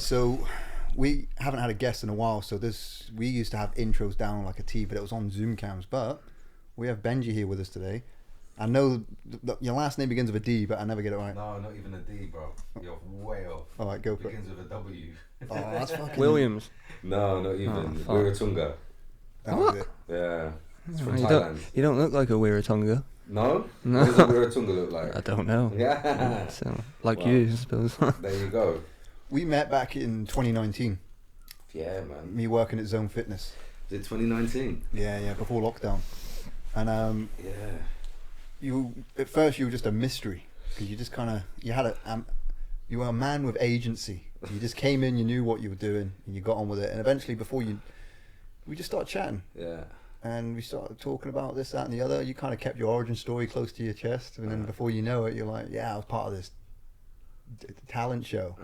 so we haven't had a guest in a while, so we used to have intros down like a T, but it was on Zoom cams. But we have Benji here with us today. I know your last name begins with a D, but I never get it right. No, not even a D, bro. You're way off. All right, go for Begins with a W. Oh, that's fucking... Williams. No, not even. Oh, Weeratunge. That was it. Yeah. It's from you Thailand. You don't look like a Weeratunge. No? No. What does a Weeratunge look like? I don't know. Yeah. So, like Wow. you, I suppose. There you go. We met back in 2019. Yeah, man. Me working at Zone Fitness. Is it 2019? Yeah, before lockdown. And Yeah. at first you were just a mystery because you just kind of you were a man with agency. You just came in, you knew what you were doing, and you got on with it. And eventually, we just started chatting. Yeah. And we started talking about this, that, and the other. You kind of kept your origin story close to your chest, and then before you know it, you're like, "Yeah, I was part of this talent show."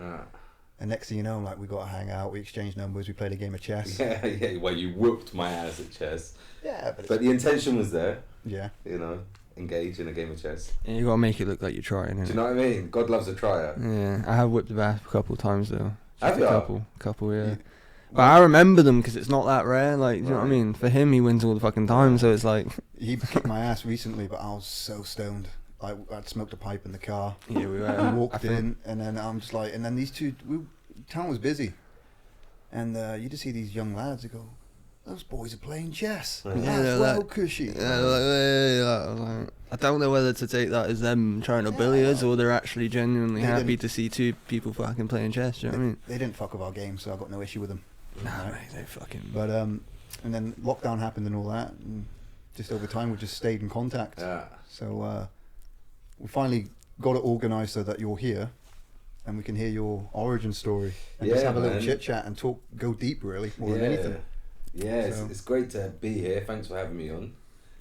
And next thing you know, like, we got to hang out, we exchanged numbers, we played a game of chess. Yeah. Well, you whooped my ass at chess. Yeah, but the intention was there. Yeah. You know, engage in a game of chess. And you gotta make it look like you're trying. Do you know what I mean? God loves a tryer. Yeah, I have whipped the ass a couple of times though. Have you? Couple, yeah. But I remember them because it's not that rare. Like, you know what I mean? For him, he wins all the fucking time, so it's like. He kicked my ass recently, but I was so stoned. Like, I'd smoked a pipe in the car. Yeah, we were. We walked in, and then I'm just like, and then these two, town was busy, and you just see these young lads that go, "Those boys are playing chess. Yeah. That's well cushy." I don't know whether to take that as them trying to bully us or they're actually genuinely They happy didn't- to see two people fucking playing chess. Do you know what I mean? They didn't fuck with our game, so I got no issue with them. Nah, Right. mate, they fucking. But and then lockdown happened and all that, and just over time we just stayed in contact. Yeah. So we finally got it organised so that you're here, and we can hear your origin story and just have a little man. chit chat and talk, go deep really more than anything. Yeah, So- it's great to be here. Thanks for having me on.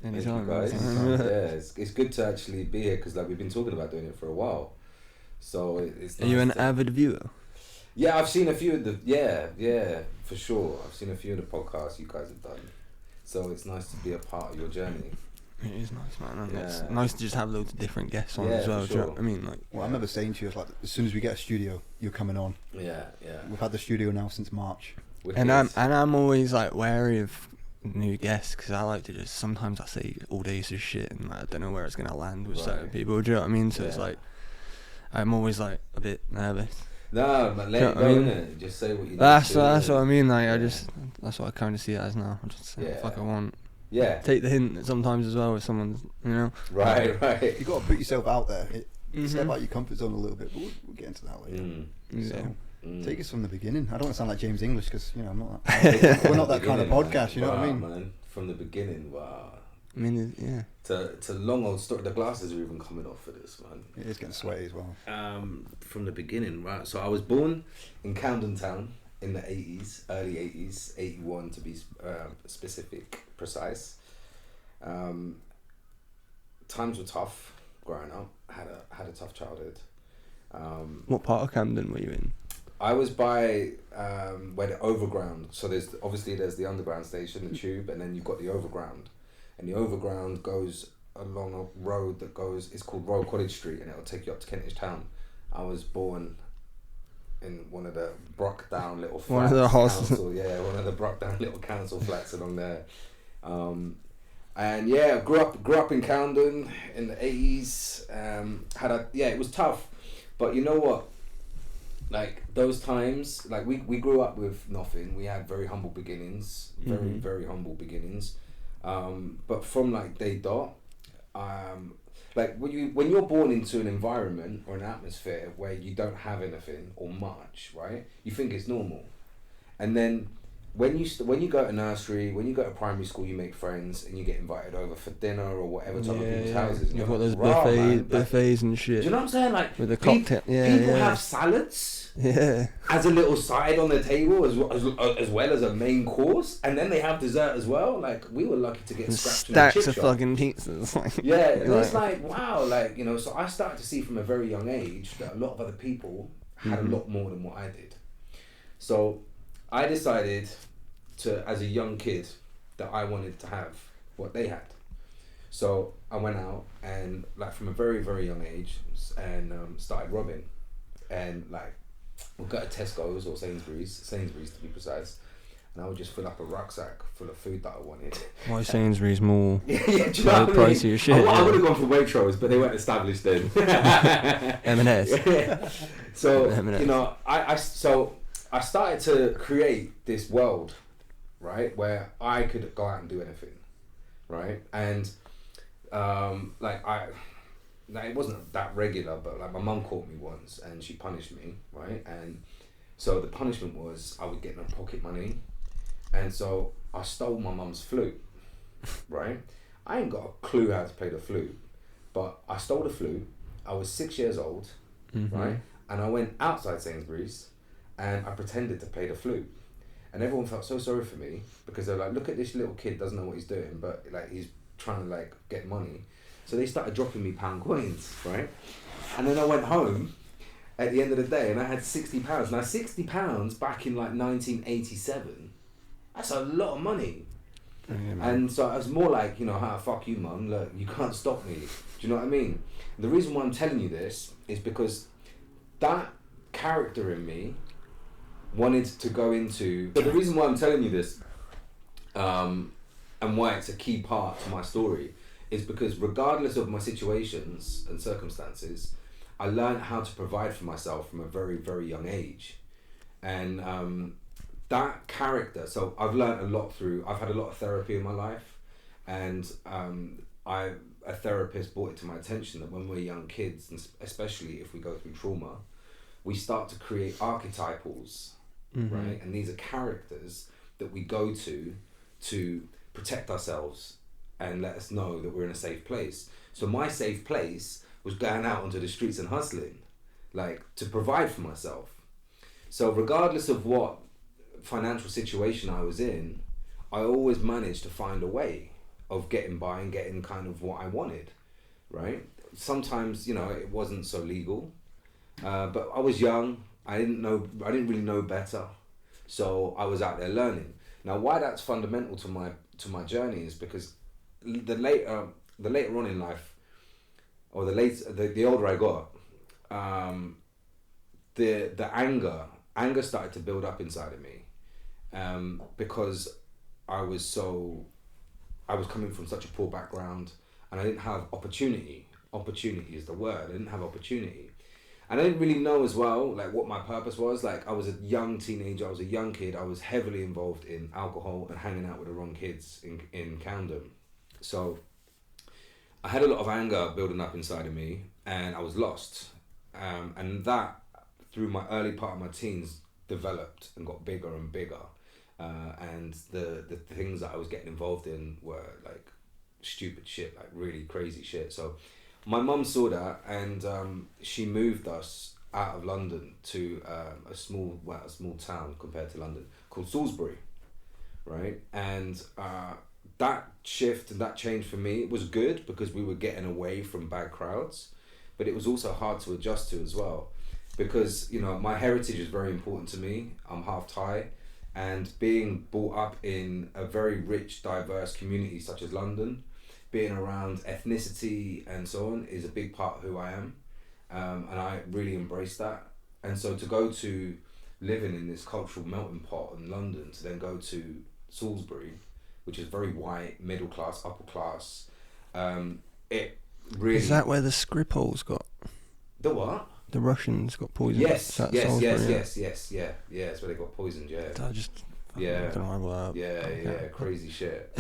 Anytime, Thank you guys. man. Yeah, it's good to actually be here because like we've been talking about doing it for a while. So it's. Are you nice an to- avid viewer? Yeah, I've seen a few of the for sure. I've seen a few of the podcasts you guys have done. So it's nice to be a part of your journey. It is nice, man. And it's Yeah. nice to just have loads of different guests on Yeah, as well. for Do you know sure. what I mean? Like, Well, I remember saying to you, it's like, as soon as we get a studio, you're coming on. Yeah. We've had the studio now since March. and I'm always like wary of new guests because I like to just sometimes I say all days of shit and like, I don't know where it's gonna land with certain Right. people. Do you know what I mean? So it's Yeah. like I'm always like a bit nervous. No, but let You know it what I go, mean? innit? Just say what you need That's to. what I mean. Like Yeah. that's what I kind of see it as now. I just say what the fuck I want. Yeah. Take the hint sometimes as well if someone's, you know. Right. You got to put yourself out there. Step Mhm. out your comfort zone a little bit, but we'll get into that later. So Yeah. take us from the beginning. I don't want to sound like James English because I'm not. We're not that kind of podcast. You know what I mean? Man, from the beginning, wow. I mean, yeah. To long old story. The glasses are even coming off for this, man. It is getting sweaty as well. From the beginning, right? So I was born in Camden Town in the 80s, early 80s, 81 to be specific, precise. Times were tough growing up. Had a tough childhood. What part of Camden were you in? I was by where the overground. So there's the underground station, the tube, and then you've got the overground, and the overground goes along a road that goes. It's called Royal College Street, and it'll take you up to Kentish Town. I was born in one of the broke down little flats. One of the council, yeah, one of the broke down little council flats along there. And yeah, grew up in Camden in the 80s. It was tough, but you know what? Like those times, like we grew up with nothing. We had very humble beginnings, very humble beginnings. But from like day dot, like when you're born into an environment or an atmosphere where you don't have anything or much, right? You think it's normal, and then when you go to nursery, when you go to primary school, you make friends and you get invited over for dinner or whatever to other people's houses. And You've you're got those like, "Rah, man." buffets and Do shit. you know what I'm saying? Like With the pe- cocktail, people yeah. have salads Yeah. as a little side on the table as well as a main course, and then they have dessert as well. Like we were lucky to get scraps from the Stacks chip of shop. fucking pizzas. Like, Yeah, and it's like wow, like you know. So I started to see from a very young age that a lot of other people had a lot more than what I did. So I decided to, as a young kid, that I wanted to have what they had. So I went out and like from a very, very young age and started robbing and like we'll go to Tesco's or Sainsbury's to be precise, and I would just fill up a rucksack full of food that I wanted. Why Sainsbury's more do you know what I mean? pricey as shit? I would have gone for Waitrose, but they weren't established then. M&S. So M&S. you know, I started to create this world, right, where I could go out and do anything, right, and like it wasn't that regular, but like my mum caught me once and she punished me, right, and so the punishment was I would get no pocket money, and so I stole my mum's flute, right. I ain't got a clue how to play the flute, but I stole the flute. I was 6 years old, right, and I went outside Sainsbury's and I pretended to play the flute, and everyone felt so sorry for me because they're like, look at this little kid, doesn't know what he's doing, but like he's trying to like get money. So they started dropping me pound coins, right? And then I went home at the end of the day and I had £60. Now £60 back in like 1987, that's a lot of money. And so I was more like, you know, fuck you, mum, look, you can't stop me. Do you know what I mean? And the reason why I'm telling you this is because that character in me wanted to go into... But the reason why I'm telling you this, and why it's a key part to my story, is because regardless of my situations and circumstances, I learned how to provide for myself from a very, very young age. And that character, so I've learned a lot I've had a lot of therapy in my life, and a therapist brought it to my attention that when we're young kids, and especially if we go through trauma, we start to create archetypals, right? And these are characters that we go to protect ourselves and let us know that we're in a safe place. So my safe place was going out onto the streets and hustling, like to provide for myself. So regardless of what financial situation I was in, I always managed to find a way of getting by and getting kind of what I wanted, right? Sometimes, you know, it wasn't so legal, but I was young. I didn't really know better. So I was out there learning. Now, why that's fundamental to my journey is because the later on in life, or the older I got, the anger started to build up inside of me, because I was coming from such a poor background, and I didn't have opportunity. Opportunity is the word. I didn't have opportunity, and I didn't really know as well like what my purpose was. Like I was a young teenager, I was a young kid. I was heavily involved in alcohol and hanging out with the wrong kids in Camden. So I had a lot of anger building up inside of me, and I was lost. And that, through my early part of my teens, developed and got bigger and bigger. And the things that I was getting involved in were like stupid shit, like really crazy shit. So my mum saw that, and she moved us out of London to a small town compared to London called Salisbury, right? And that shift and that change for me was good because we were getting away from bad crowds, but it was also hard to adjust to as well, because, you know, my heritage is very important to me. I'm half Thai, and being brought up in a very rich, diverse community such as London, being around ethnicity and so on is a big part of who I am, and I really embrace that. And so to go to living in this cultural melting pot in London, to then go to Salisbury, which is very white, middle class, upper class, it really... Is that where the Skripals got? The what? The Russians got poisoned. Yes, yeah. That's where they got poisoned, yeah. I don't know Crazy shit.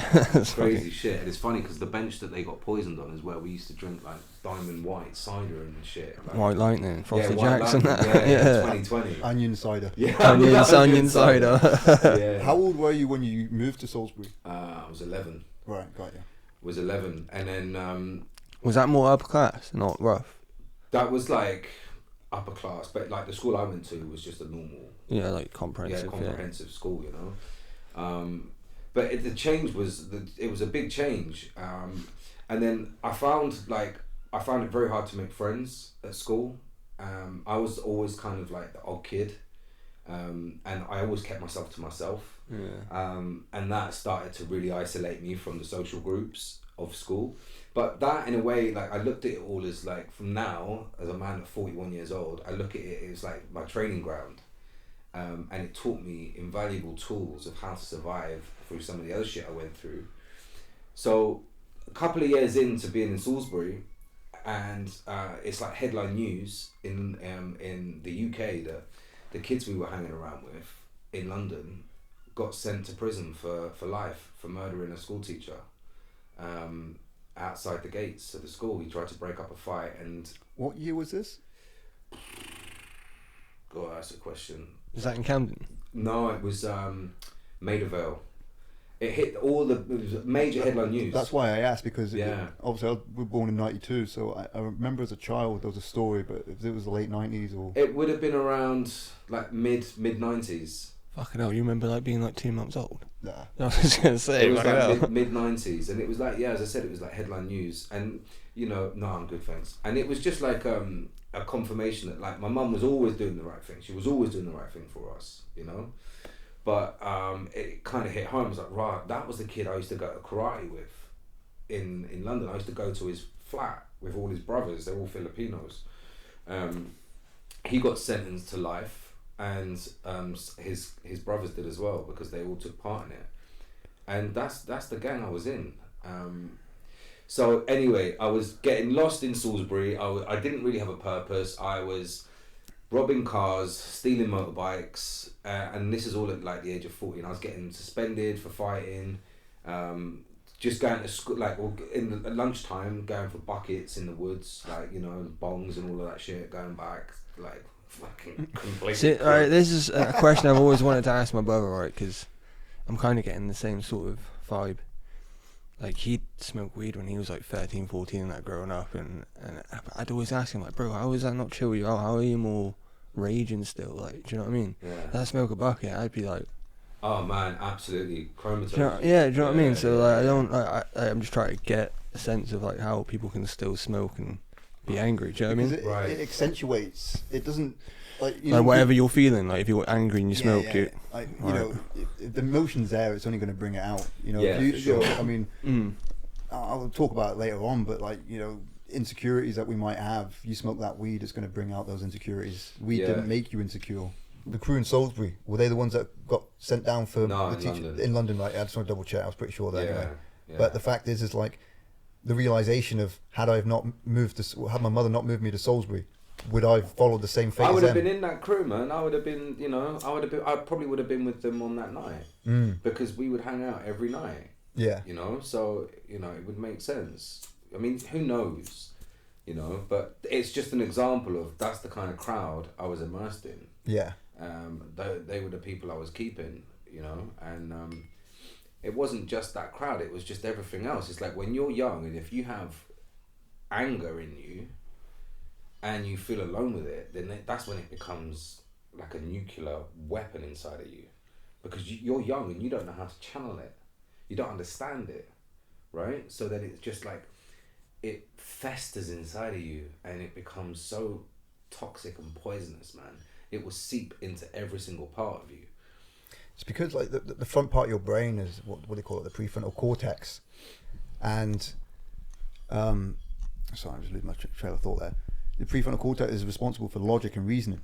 Crazy shit. And it's funny because the bench that they got poisoned on is where we used to drink like diamond white cider and shit. Like, White Lightning, Frosted White Jackson. Lightning, yeah, 2020. Onion cider. Yeah, onion cider. Yeah. How old were you when you moved to Salisbury? I was 11. Right, got you. Was 11, and then Was that more upper class, not rough? that was like upper class, but like the school I went to was just a normal, like comprehensive. school, you know. But the change was it was a big change, and then I found it very hard to make friends at school. I was always kind of like the odd kid, and I always kept myself to myself. Yeah. And that started to really isolate me from the social groups of school. But that, in a way, like, I looked at it all as, like, from now, as a man at 41 years old, I look at it as like my training ground. And it taught me invaluable tools of how to survive through some of the other shit I went through. So a couple of years into being in Salisbury, and it's like headline news in the UK that the kids we were hanging around with in London got sent to prison for life for murdering a school teacher outside the gates of the school. He tried to break up a fight. And what year was this? God, that's a question. Was that in Camden? No, it was Maida Vale. It hit all the major headline news. That's why I asked, because yeah. Obviously I was born in '92, so I remember as a child there was a story, but if it was the late '90s or... It would have been around like mid '90s. Fucking hell, you remember like being like 2 months old? Nah. I was just going to say, it was like mid '90s, and it was like, yeah, as I said, it was like headline news, and you know, no, I'm good, thanks. And it was just like a confirmation that, like, my mum was always doing the right thing. She was always doing the right thing for us, you know. But it kind of hit home. It was like, right, that was the kid I used to go to karate with in London. I used to go to his flat with all his brothers. They're all Filipinos. He got sentenced to life, and his brothers did as well, because they all took part in it. And that's the gang I was in. So anyway, I was getting lost in Salisbury. I didn't really have a purpose. I was robbing cars, stealing motorbikes, and this is all at like the age of 14. I was getting suspended for fighting, just going to school, like in the lunchtime, going for buckets in the woods, like, you know, bongs and all of that shit, going back, like, fucking completely. See, alright, this is a question I've always wanted to ask my brother, right, because I'm kind of getting the same sort of vibe. Like, he'd smoke weed when he was like 13, 14, and that growing up, and I'd always ask him, like, bro, how is that not chill you out? How are you more raging still? Like, do you know what I mean? Yeah. If I smoke a bucket, I'd be like, oh man, absolutely comatose. Do you know, yeah, do you know what I mean? So like, I'm just trying to get a sense of like how people can still smoke and be angry. Do you know what I mean? Right. It accentuates. It doesn't, like, you Like know, whatever you're feeling, like if you're angry and you smoke, you like, you know, if the emotion's there, it's only going to bring it out. You know, Yeah, if you, for sure. you know, I mean, I'll talk about it later on, but like, you know, insecurities that we might have, you smoke that weed, it's going to bring out those insecurities. Weed didn't make you insecure. The crew in Salisbury, were they the ones that got sent down for No, the in teacher London. in London? Right, I just want to double check. I was pretty sure that. Anyway. Yeah. But the fact is like the realization of, had my mother not moved me to Salisbury, would I have followed the same fate? I would as have them? been in that crew, man. I would have been, you know, I probably would have been with them on that night, because we would hang out every night. Yeah. You know, so, you know, it would make sense. I mean, who knows, you know, but it's just an example of, that's the kind of crowd I was immersed in. Yeah. They were the people I was keeping, you know, and it wasn't just that crowd, it was just everything else. It's like when you're young, and if you have anger in you and you feel alone with it, then that's when it becomes like a nuclear weapon inside of you, because you're young and you don't know how to channel it. You don't understand it, right? So then it's just like, it festers inside of you, and it becomes so toxic and poisonous, man. It will seep into every single part of you. It's because like the front part of your brain is what do they call it, the prefrontal cortex, and sorry, I'm just losing my trail of thought there. The prefrontal cortex is responsible for logic and reasoning,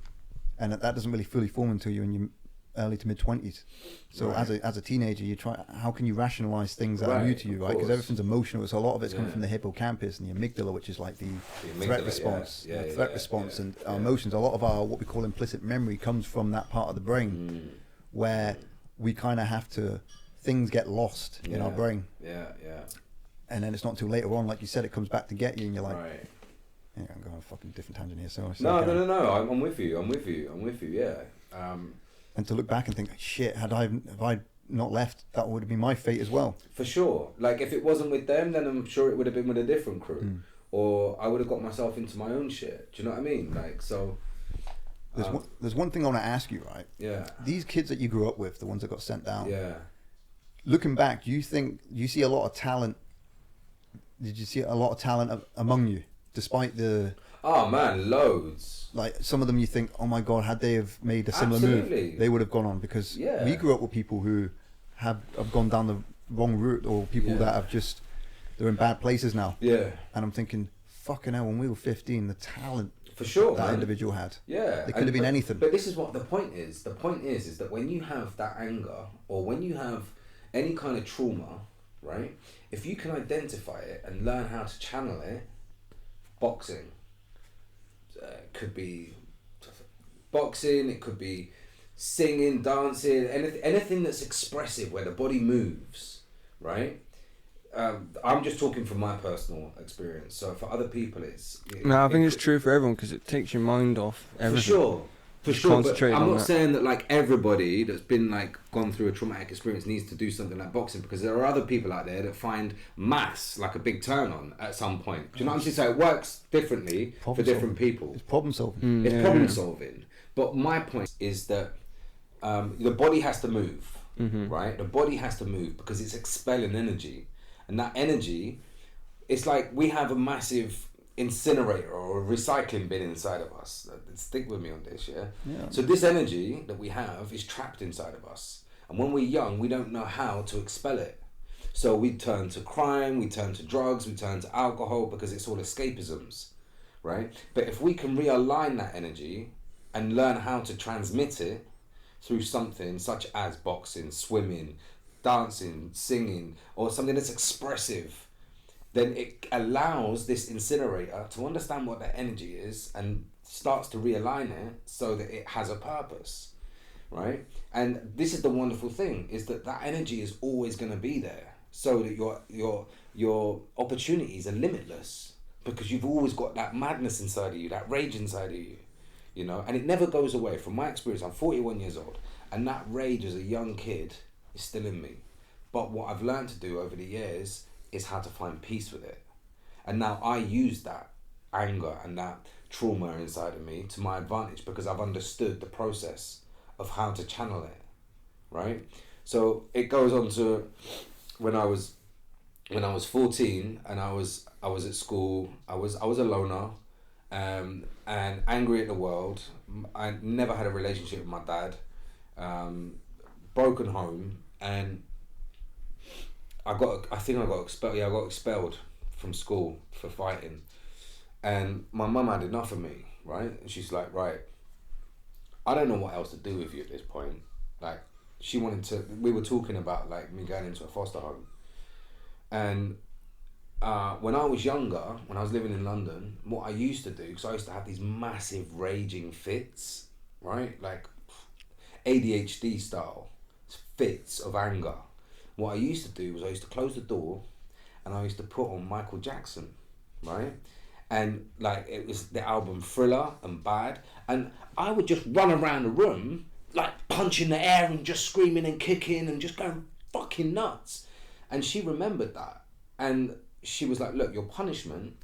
and that doesn't really fully form until you're in your early to mid 20s. So Right. as a teenager, you try, how can you rationalize things that are new to you, right? Because everything's emotional. So a lot of it's coming from the hippocampus and the amygdala, which is like the threat response, and our emotions. A lot of our what we call implicit memory comes from that part of the brain, where we kind of have to, things get lost in our brain. Yeah. And then it's not until later on, like you said, it comes back to get you, and you're like, Right. yeah, I'm going on a fucking different tangent here. So No. I'm with you. Yeah. And to look back and think, shit, have I not left, that would have been my fate as well. For sure. Like, if it wasn't with them, then I'm sure it would have been with a different crew, or I would have got myself into my own shit. Do you know what I mean? Like, so. There's one thing I want to ask you, right? Yeah. These kids that you grew up with, the ones that got sent down. Yeah. Looking back, do you see a lot of talent? Did you see a lot of talent among you despite the. Oh man, loads. Like some of them, you think, oh my god, had they have made a similar move, they would have gone on, because we grew up with people who have gone down the wrong route, or people that have just, they're in bad places now. Yeah. And I'm thinking, fucking hell, when we were 15, the talent for sure that individual had. Yeah. It could have been anything. But this is what the point is. The point is that when you have that anger, or when you have any kind of trauma, right? If you can identify it and learn how to channel it, boxing. Could be boxing, it could be singing, dancing, anything that's expressive where the body moves, right? I'm just talking from my personal experience. So for other people, I think it's true for everyone, because it takes your mind off everything. For sure. But I'm not saying that like everybody that's been like gone through a traumatic experience needs to do something like boxing, because there are other people out there that find maths like a big turn on at some point. Do you know what I'm saying? So it works differently for different people. It's problem solving. It's problem solving. But my point is that the body has to move, right? The body has to move because it's expelling energy. And that energy, it's like we have a massive incinerator or a recycling bin inside of us. Stick with me on this, yeah? So this energy that we have is trapped inside of us. And when we're young, we don't know how to expel it. So we turn to crime, we turn to drugs, we turn to alcohol, because it's all escapisms, right? But if we can realign that energy and learn how to transmit it through something such as boxing, swimming, dancing, singing, or something that's expressive, then it allows this incinerator to understand what that energy is and starts to realign it so that it has a purpose, right? And this is the wonderful thing, is that energy is always going to be there, so that your opportunities are limitless, because you've always got that madness inside of you, that rage inside of you, you know, and it never goes away. From my experience, I'm 41 years old, and that rage as a young kid is still in me. But what I've learned to do over the years is how to find peace with it. And now I use that anger and that trauma inside of me to my advantage, because I've understood the process of how to channel it, right? So it goes on to when I was 14 and I was at school, I was a loner, and angry at the world. I never had a relationship with my dad, broken home, and I got expelled from school for fighting, and my mum had enough of me, right? And she's like, right, I don't know what else to do with you at this point. Like, we were talking about like me going into a foster home, and when I was younger, when I was living in London, what I used to do, because I used to have these massive raging fits, right? Like ADHD style fits of anger. What I used to do was I used to close the door and I used to put on Michael Jackson, right? And like, it was the album Thriller and Bad, and I would just run around the room like punching the air and just screaming and kicking and just going fucking nuts. And she remembered that, and she was like, look, your punishment,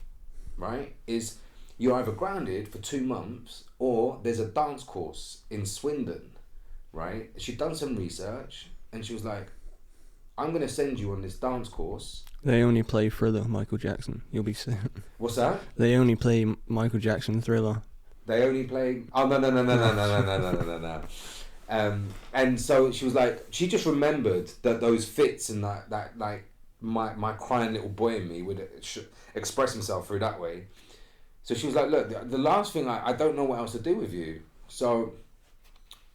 right, is you're either grounded for 2 months or there's a dance course in Swindon, right? She'd done some research and she was like, I'm going to send you on this dance course. They only play Thriller, Michael Jackson. You'll be sick. What's that? They only play Michael Jackson Thriller. They only play... Oh, no. And so she was like, she just remembered that those fits and that like, my crying little boy in me would express himself through that way. So she was like, look, the last thing, I don't know what else to do with you. So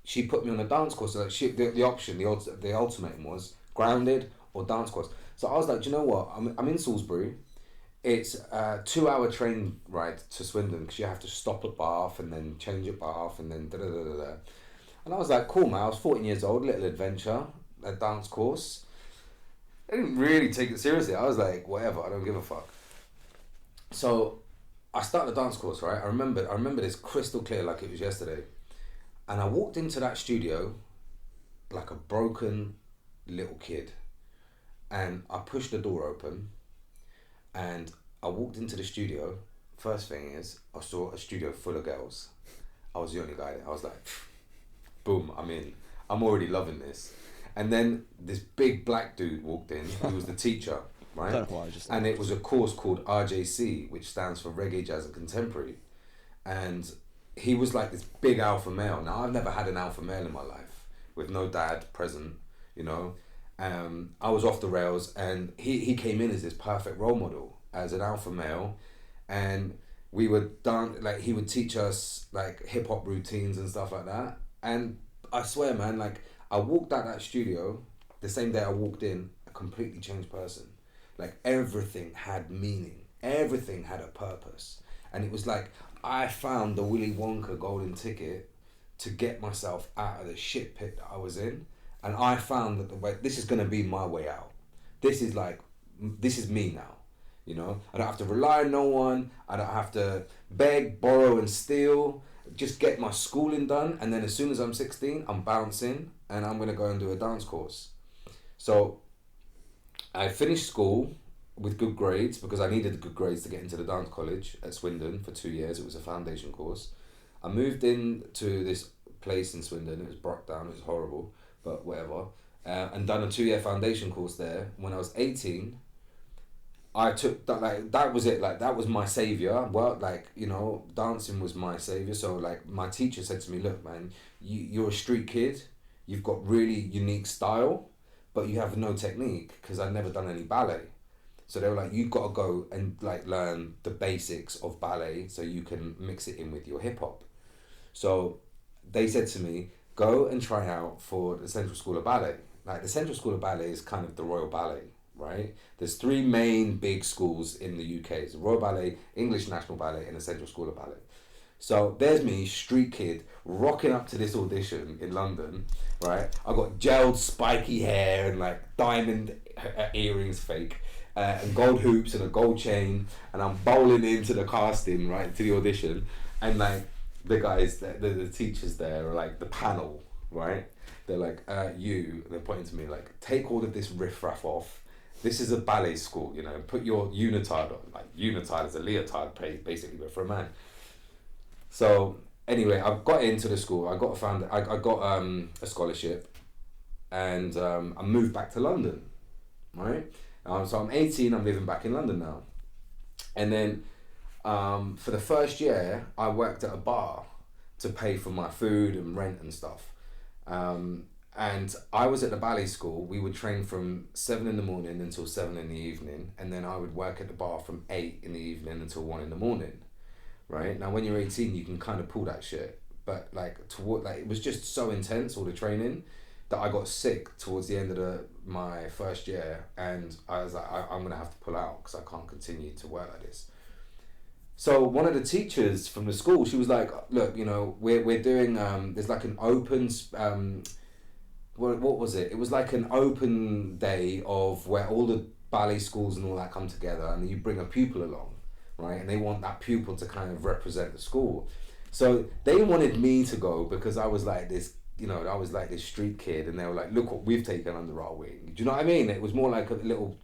she put me on a dance course. So the option, the ultimatum was grounded or dance course. So I was like, do you know what? I'm in Salisbury. It's a 2-hour train ride to Swindon, because you have to stop at Bath and then change at Bath and then da-da-da-da-da. And I was like, cool, man. I was 14 years old, little adventure, a dance course. I didn't really take it seriously. I was like, whatever, I don't give a fuck. So I started the dance course, right? I remember this crystal clear like it was yesterday. And I walked into that studio like a broken little kid. And I pushed the door open and I walked into the studio. First thing is, I saw a studio full of girls. I was the only guy there. I was like, boom, I'm in. I'm already loving this. And then this big black dude walked in. He was the teacher, right? That's what I just And it was a course called RJC, which stands for Reggae, Jazz and Contemporary. And he was like this big alpha male. Now, I've never had an alpha male in my life with no dad present, you know. I was off the rails, and he came in as this perfect role model, as an alpha male. And we would dance, like he would teach us like hip hop routines and stuff like that. And I swear, man, like I walked out that studio the same day I walked in, a completely changed person. Like everything had meaning, everything had a purpose. And it was like I found the Willy Wonka golden ticket to get myself out of the shit pit that I was in. And I found that the way, this is going to be my way out. This is me now. You know, I don't have to rely on no one. I don't have to beg, borrow and steal. Just get my schooling done. And then as soon as I'm 16, I'm bouncing and I'm going to go and do a dance course. So I finished school with good grades because I needed the good grades to get into the dance college at Swindon for 2 years. It was a foundation course. I moved in to this place in Swindon. It was brought down. It was horrible, but whatever. And done a 2-year foundation course there. When I was 18, I took that, like, that was it. Like, that was my savior. Well, like, you know, dancing was my savior. So like my teacher said to me, look, man, you're a street kid. You've got really unique style, but you have no technique, because I'd never done any ballet. So they were like, you've got to go and like learn the basics of ballet so you can mix it in with your hip hop. So they said to me, go and try out for the Central School of Ballet. Like the Central School of Ballet is kind of the Royal Ballet, right? There's 3 main big schools in the UK. It's the Royal Ballet, English National Ballet, and the Central School of Ballet. So there's me, street kid, rocking up to this audition in London, right? I got gelled spiky hair and like diamond earrings, fake, and gold hoops and a gold chain, and I'm bowling into the casting, right, to the audition, and like the guys, the teachers there are like the panel, right? They're like, you, and they're pointing to me like, take all of this riffraff off. This is a ballet school, you know, put your unitard on. Like unitard is a leotard, basically, but for a man. So anyway, I got into the school. I got a scholarship, and I moved back to London, right? So I'm 18. I'm living back in London now, and then for the first year, I worked at a bar to pay for my food and rent and stuff. And I was at the ballet school. We would train from 7 in the morning until 7 in the evening, and then I would work at the bar from 8 in the evening until 1 in the morning. Right? Now when you're 18, you can kind of pull that shit, but like it was just so intense, all the training, that I got sick towards the end of my first year, and I was like, I'm gonna have to pull out because I can't continue to work like this. So one of the teachers from the school, she was like, look, you know, we're doing there's like an open what was it? It was like an open day of where all the ballet schools and all that come together, and you bring a pupil along, right? And they want that pupil to kind of represent the school. So they wanted me to go because I was like this, you know, I was like this street kid, and they were like, look what we've taken under our wing. Do you know what I mean? It was more like a little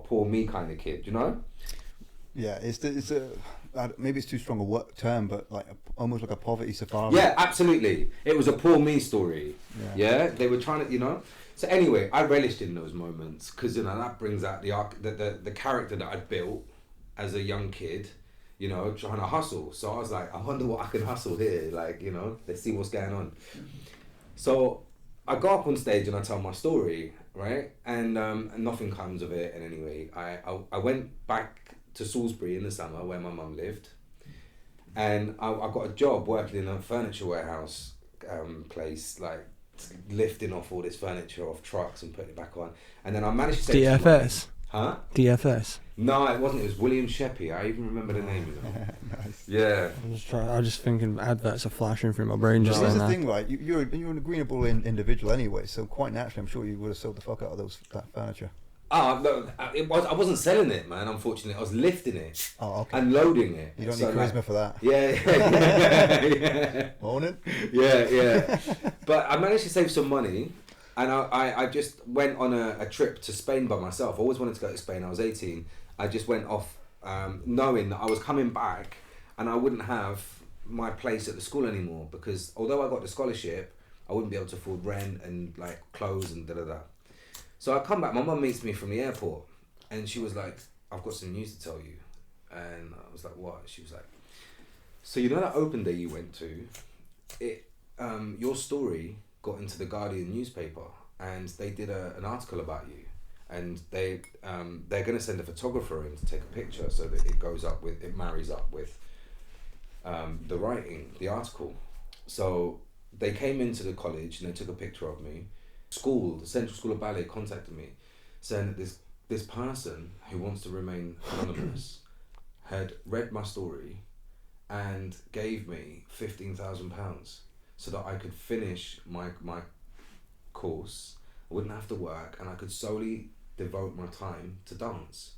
poor me kind of kid, you know? Yeah, maybe it's too strong a term, but like almost like a poverty safari. Yeah, absolutely. It was a poor me story. Yeah, they were trying to, you know. So anyway, I relished in those moments because, you know, that brings out the character that I built as a young kid, you know, trying to hustle. So I was like, I wonder what I can hustle here. Like, you know, let's see what's going on. So I go up on stage and I tell my story, right? And nothing comes of it. And anyway, I went back to Salisbury in the summer where my mum lived, and I got a job working in a furniture warehouse place, like lifting off all this furniture off trucks and putting it back on. And then I managed to save DFS. Huh? DFS. No, it wasn't. It was William Sheppy. I even remember the name. You know? Nice. Yeah. I was just thinking adverts are flashing through my brain just Here's then. the thing, right? You're an agreeable individual anyway, so quite naturally, I'm sure you would have sold the fuck out of that furniture. No, I wasn't selling it, man. Unfortunately, I was lifting it and loading it. You don't need charisma for that. Yeah. Morning. Yeah. But I managed to save some money, and I just went on a trip to Spain by myself. I always wanted to go to Spain. I was 18. I just went off knowing that I was coming back, and I wouldn't have my place at the school anymore, because although I got the scholarship, I wouldn't be able to afford rent and like clothes and da-da-da. So I come back, my mum meets me from the airport, And she was like, I've got some news to tell you. And I was like, what? She was like, so you know that open day you went to, your story got into the Guardian newspaper and they did an article about you. And they're going to send a photographer in to take a picture so that it marries up with the writing, the article. So they came into the college and they took a picture of me. The Central School of Ballet contacted me saying that this person who wants to remain anonymous had read my story and gave me £15,000 so that I could finish my course. I wouldn't have to work and I could solely devote my time to dance,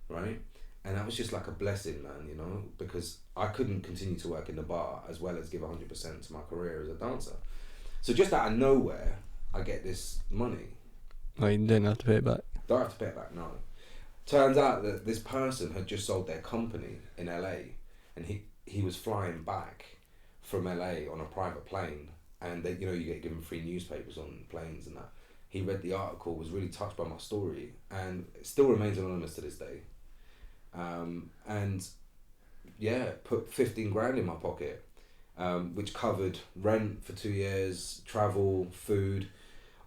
right? And that was just like a blessing, man, you know, because I couldn't continue to work in the bar as well as give 100% to my career as a dancer. So just out of nowhere, I get this money. Oh, you didn't have to pay it back? Don't have to pay it back, no. Turns out that this person had just sold their company in LA and he was flying back from LA on a private plane, and they, you know, you get given free newspapers on planes and that. He read the article, was really touched by my story, and it still remains anonymous to this day. And yeah, put 15 grand in my pocket, which covered rent for 2 years, travel, food,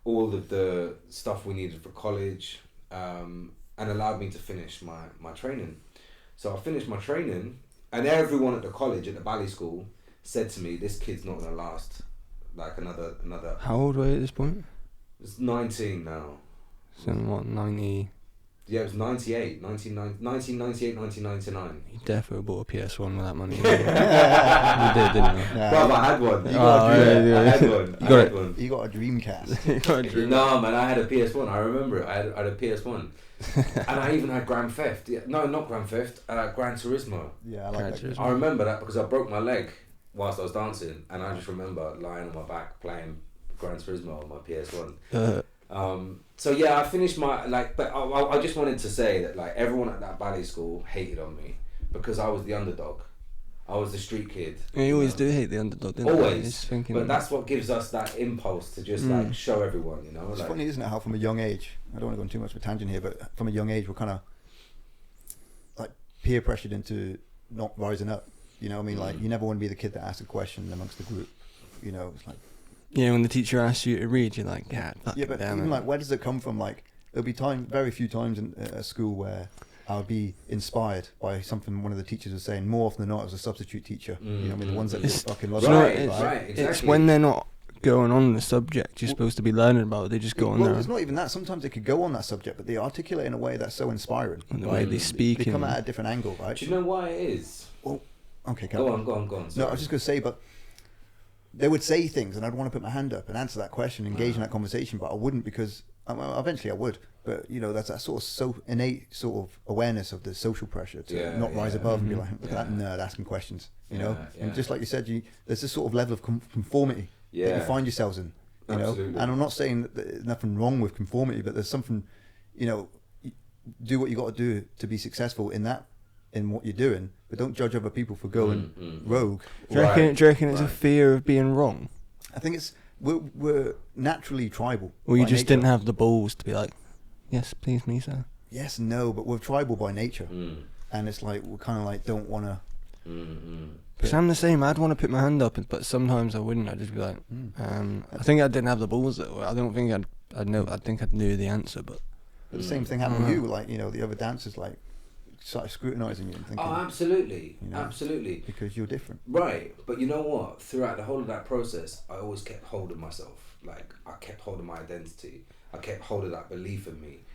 all of the stuff we needed for college, and allowed me to finish my training. So I finished my training, and everyone at the college, at the Ballet School, said to me, this kid's not gonna last like another. How old were you at this point? It's 19 now. So what, 90? Yeah, it was 1998, 1999. You definitely bought a PS1 with that money. You did, didn't you? Nah, Bro, I had one. I had one. You got a Dreamcast. You got a dream. No, man, I had a PS1. I remember it. I had a PS1. And I even had Grand Theft. Yeah, no, not Grand Theft. Gran Turismo. Yeah, I like that. I remember that because I broke my leg whilst I was dancing, and I just remember lying on my back playing Gran Turismo on my PS1. So yeah, I finished my but I just wanted to say that like everyone at that ballet school hated on me because I was the underdog. I was the street kid. You always do hate the underdog, don't you? Always. But that's what gives us that impulse to just like show everyone, you know. It's funny, isn't it, how from a young age, I don't want to go on too much of a tangent here, but from a young age we're kind of like peer pressured into not rising up. You know what I mean? Like you never want to be the kid that asks a question amongst the group. You know, it's like. Yeah, when the teacher asks you to read, you're like, yeah, but even like, where does it come from? Like, there'll be very few times in a school where I'll be inspired by something one of the teachers was saying. More often than not, it was a substitute teacher. You know what I mean? The ones that just fucking love it. Right, exactly. It's when they're not going on the subject you're supposed to be learning about. They just go on there. It's not even that. Sometimes they could go on that subject, but they articulate in a way that's so inspiring. And the way they speak. They come at a different angle, right? Do you know why it is? Well, okay, go on. Sorry. No, I was just going to say, but they would say things and I'd want to put my hand up and answer that question, engage in that conversation, but I wouldn't because eventually I would. But, you know, that's that sort of so innate sort of awareness of the social pressure to not rise above and be like, look at that nerd asking questions, you know? And just like you said, there's this sort of level of conformity that you find yourselves in, you know? And I'm not saying that there's nothing wrong with conformity, but there's something, you know, do what you got to do to be successful in what you're doing, but don't judge other people for going rogue. Do you reckon it's a fear of being wrong? I think we're naturally tribal. Or you just didn't have the balls to be like, yes, please me, sir. Yes, no, but we're tribal by nature. And it's like, we kind of like don't want to... Because I'm the same, I'd want to put my hand up, but sometimes I wouldn't. I'd just be like, I think I didn't have the balls though. I don't think I'd know. I think I'd know the answer, but the same thing happened with you, like, you know, the other dancers, like, started scrutinising you and thinking... Oh, absolutely. You know, absolutely. Because you're different. Right. But you know what? Throughout the whole of that process, I always kept hold of myself. Like, I kept hold of my identity. I kept hold of that belief in me.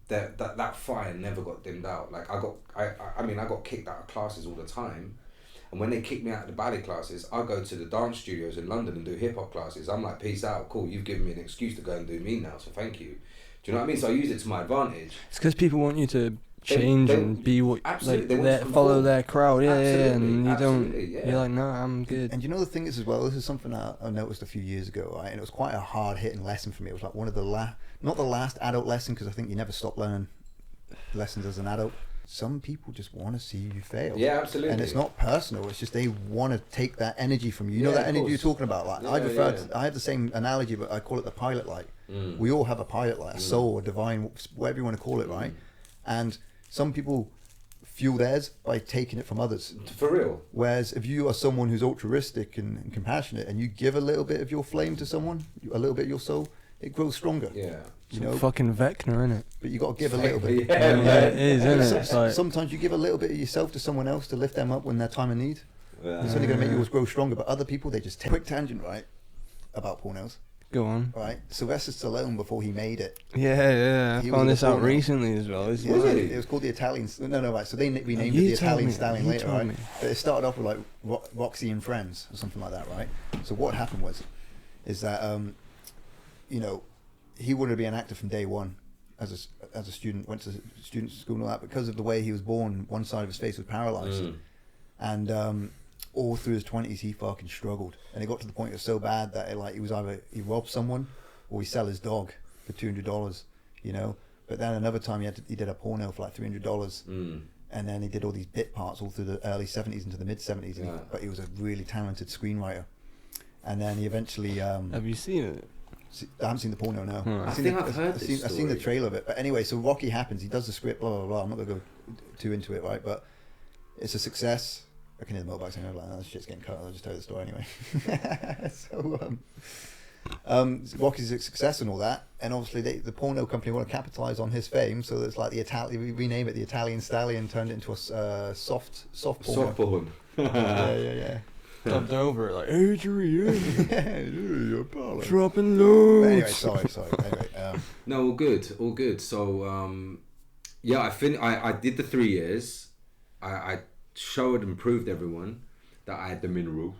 That fire never got dimmed out. Like, I got kicked out of classes all the time. And when they kicked me out of the ballet classes, I go to the dance studios in London and do hip-hop classes. I'm like, peace out. Cool, you've given me an excuse to go and do me now, so thank you. Do you know what I mean? So I use it to my advantage. It's because people want you to change and be what, like, follow their crowd, and you don't. You're like, no, I'm good. And you know the thing is as well. This is something I noticed a few years ago, right? And it was quite a hard hitting lesson for me. It was like one of the not the last adult lesson, because I think you never stop learning lessons as an adult. Some people just want to see you fail. Yeah, absolutely. And it's not personal. It's just they want to take that energy from you. You know that energy you're talking about. Like I had the same analogy, but I call it the pilot light. We all have a pilot light, a soul, a divine, whatever you want to call it, right? And some people fuel theirs by taking it from others. For real. Whereas if you are someone who's altruistic and compassionate, and you give a little bit of your flame to someone, a little bit of your soul, it grows stronger. Yeah. You know, fucking Vecna, innit? but you got to give a little bit. Yeah, It is, isn't it? It's like, Sometimes you give a little bit of yourself to someone else to lift them up when they're time of need. Yeah. It's only going to make yours grow stronger. But other people, they just take. Quick tangent, right? About pornos, go on. right? Sylvester Stallone, before he made it, Yeah. I He was found in this the out porno. recently as well. It's yeah, like, it was called the Italian. No, right. So they renamed You it the told Italian me, Stallion you later, told right? me. But it started off with like Roxy and Friends or something like that, right? So what happened is that you know, he wanted to be an actor from day one. As a student, went to student school and all that. Because of the way he was born, one side of his face was paralyzed, and all through his 20s he fucking struggled, and it got to the point it was so bad that he was either he robbed someone or he sell his dog for $200, you know. But then another time he did a porno for like $300, and then he did all these bit parts all through the early 70s into the mid 70s. Yeah. But he was a really talented screenwriter, and then he eventually have you seen it? I haven't seen the porno now. I think I've heard I've this seen the story. trailer of it. But anyway, so Rocky happens. He does the script, blah, blah, blah. I'm not going to go too into it, right? But it's a success. I can hear the motorbikes and I'm like, oh, this shit's getting cut. I'll just tell you the story anyway. So, Rocky's a success and all that. And obviously the porno company want to capitalize on his fame. So it's like we rename it the Italian Stallion, turned it into a soft porno. Soft porn. Yeah. Dubbed over it like Adrian, Your parlour. dropping But loads. anyway, sorry. Anyway, No, all good. So, yeah, I did the 3 years. I showed and proved everyone that I had the minerals,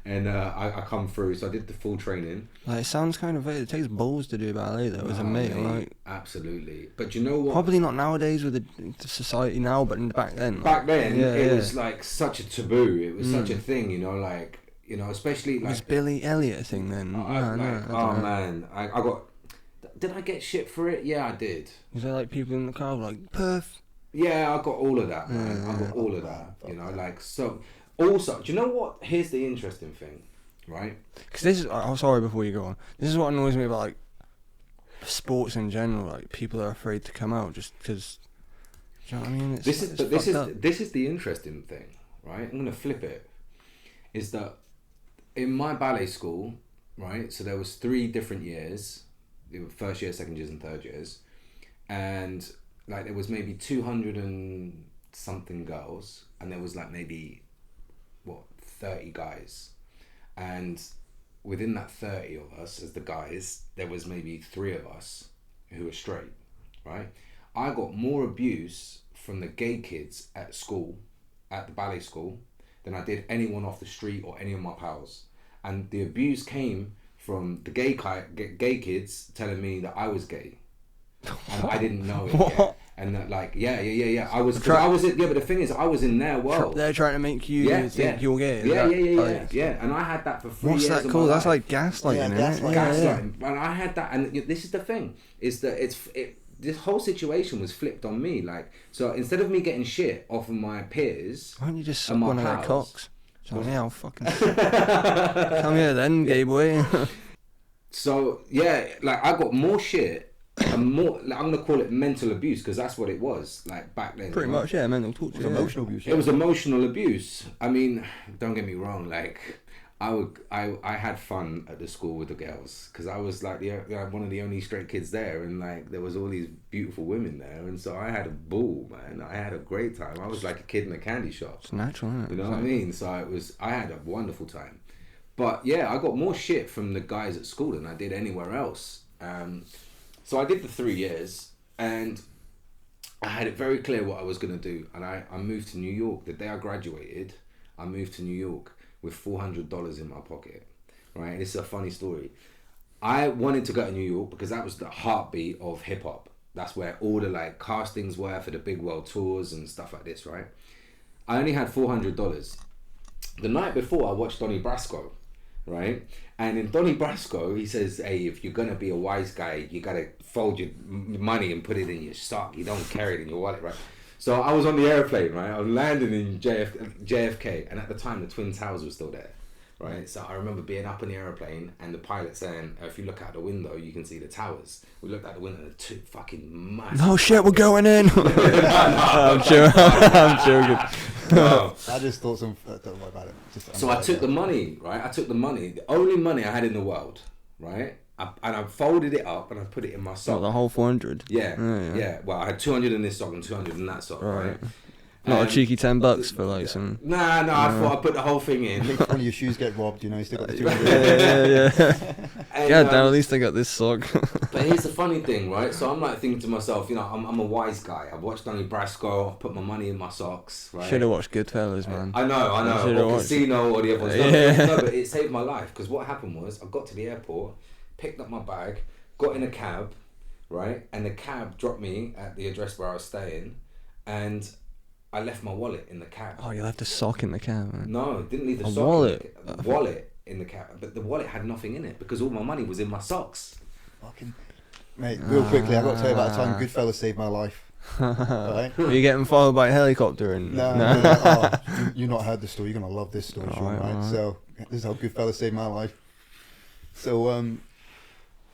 and I come through. So I did the full training. Like, it sounds kind of it takes balls to do ballet though, as a male. Like, Absolutely, but you know what? probably not nowadays with the society now, but back then. Back then, Yeah, it yeah. was like such a taboo. It was such a thing, you know, especially It was like. Billy Elliot a thing then. I don't know. Man, I got. Did I get shit for it? Yeah, I did. Was there like people in the car like Perth? Yeah, I got all of that, man. I got all of that. You know, like so. Also, do you know what? Here's the interesting thing, right? Because this is. I'm sorry before you go on. This is what annoys me about like sports in general. Like people are afraid to come out just because. Do you know what I mean? This is the interesting thing, right? I'm gonna flip it. Is that in my ballet school, right? So there was 3 different years. There were first year, second years, and third years, and like there was maybe 200 and something girls, and there was like maybe 30 guys, and within that 30 of us as the guys, there was maybe 3 of us who were straight, right? I got more abuse from the gay kids at school, at the ballet school, than I did anyone off the street or any of my pals. And the abuse came from the gay kids telling me that I was gay, and I didn't know it yet. And that, like, yeah. I was in, but the thing is, I was in their world. They're trying to make you think you're gay. Yeah. And I had that for 3 What's years. that called? That's like gaslighting, Yeah, isn't it? Gaslighting. And I had that, and this is the thing, is that this whole situation was flipped on me. Like, so instead of me getting shit off of my peers, Why don't you just suck and my one of their pals. cocks? So, yeah, I'll fucking come here then, gay boy. So yeah, like I got more shit and more. Like, I'm gonna call it mental abuse because that's what it was. Like back then, Pretty much, yeah, mental torture. Yeah. emotional abuse. It was emotional abuse. I mean, don't get me wrong. Like, I had fun at the school with the girls because I was like one of the only straight kids there, and like there was all these beautiful women there, and so I had a ball, man. I had a great time. I was like a kid in a candy shop. It's natural, isn't it? You know what I mean? So I had a wonderful time. But yeah, I got more shit from the guys at school than I did anywhere else. So I did the 3 years, and I had it very clear what I was going to do. And I moved to New York. The day I graduated, I moved to New York with $400 in my pocket. Right? And this is a funny story. I wanted to go to New York because that was the heartbeat of hip hop. That's where all the like castings were for the big world tours and stuff like this, right? I only had $400. The night before, I watched Donnie Brasco, right? And in Donnie Brasco, he says, hey, if you're going to be a wise guy, you got to fold your money and put it in your sock. You don't carry it in your wallet, right? So I was on the airplane, right? I was landing in JFK. And at the time, the Twin Towers were still there. right? So I remember being up in the aeroplane and the pilot saying, if you look out the window, you can see the towers. We looked out the window and the two fucking massive... No shit, we're going in! I'm joking. No. I just thought don't worry about it. So I took the money, right? I took the money, the only money I had in the world, right? And I folded it up and I put it in my sock. Not the whole 400? Yeah. Well, I had 200 in this sock and 200 in that sock, right? Not a cheeky $10 for like some... Nah, I thought I'd put the whole thing in. If one of your shoes get robbed, you know, you still got the 200. Yeah. God damn, at least I got this sock. But here's the funny thing, right? So I'm like thinking to myself, you know, I'm a wise guy. I've watched Donnie Brasco, I've put my money in my socks, right? Should have watched Goodfellas, man. I know. Or Casino or the other ones. No, but it saved my life because what happened was I got to the airport, picked up my bag, got in a cab, right? And the cab dropped me at the address where I was staying, and I left my wallet in the cab. Oh, you left a sock in the cab, man. No, didn't leave the sock. Wallet in the cab, but the wallet had nothing in it because all my money was in my socks. Fucking mate, real quickly, I got to tell you about the time Goodfellas saved my life. Right? Were you getting followed by a helicopter? And No. You not heard the story. You're gonna love this story, Sean, right? So this is how Goodfellas saved my life. So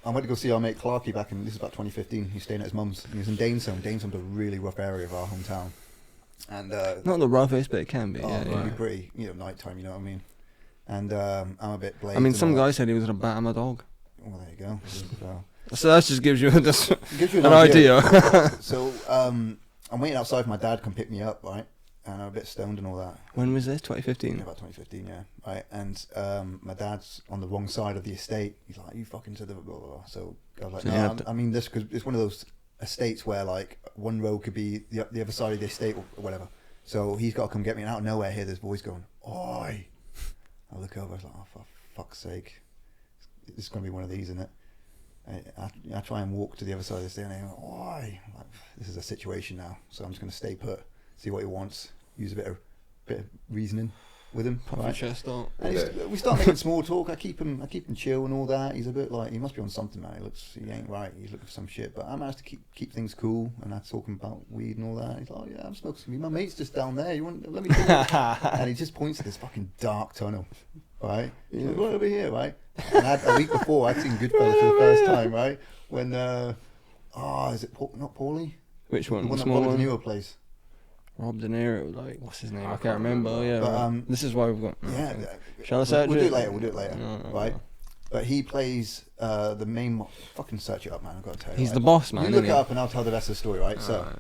I went to go see our mate Clarky back in, this is about 2015. He was staying at his mum's, and he was in Dainsome. Dainsom's a really rough area of our hometown. And not the roughest, but it can be. It can be pretty, you know, nighttime, you know what I mean? And I'm a bit blazed. I mean, some guy said he was gonna bat my dog. Well, there you go. So that just gives you an idea. So I'm waiting outside for my dad to come pick me up, right? And I'm a bit stoned and all that. When was this? 2015? Yeah, about 2015, yeah. Right, and my dad's on the wrong side of the estate. He's like, you fucking to the blah, blah, blah. So I was like, no, I mean this because it's one of those estates where like one road could be the other side of the estate or whatever. So he's got to come get me. And out of nowhere, I hear this voice going, "Oi!" I look over. I was like, "Oh, for fuck's sake, it's going to be one of these, isn't it?" I try and walk to the other side of the estate, and I go, "Oi!" Like, this is a situation now, so I'm just going to stay put, see what he wants, use a bit of reasoning with him. Puff your chest out. And we start making small talk. I keep him chill and all that. He's a bit like, he must be on something, man. He ain't right. He's looking for some shit. But I managed to keep things cool, and I talking about weed and all that. He's like, "Oh yeah, I'm smoking some weed. My mate's just down there. You want? Let me." And he just points to this fucking dark tunnel, right? He's like, "Right over here, right?" And a week before, I'd seen Goodfellas for the first time, right? When is it not Paulie? Which one? The one that newer place. Rob De Niro, like, what's his name? I can't remember. Yeah, but, this is why we've got. Yeah. Shall I search We'll it? do it later. Right? But he plays the main. Fucking search it up, man. I've got to tell you. He's right? the boss, man. You look it up, and I'll tell the rest of the story, right? So,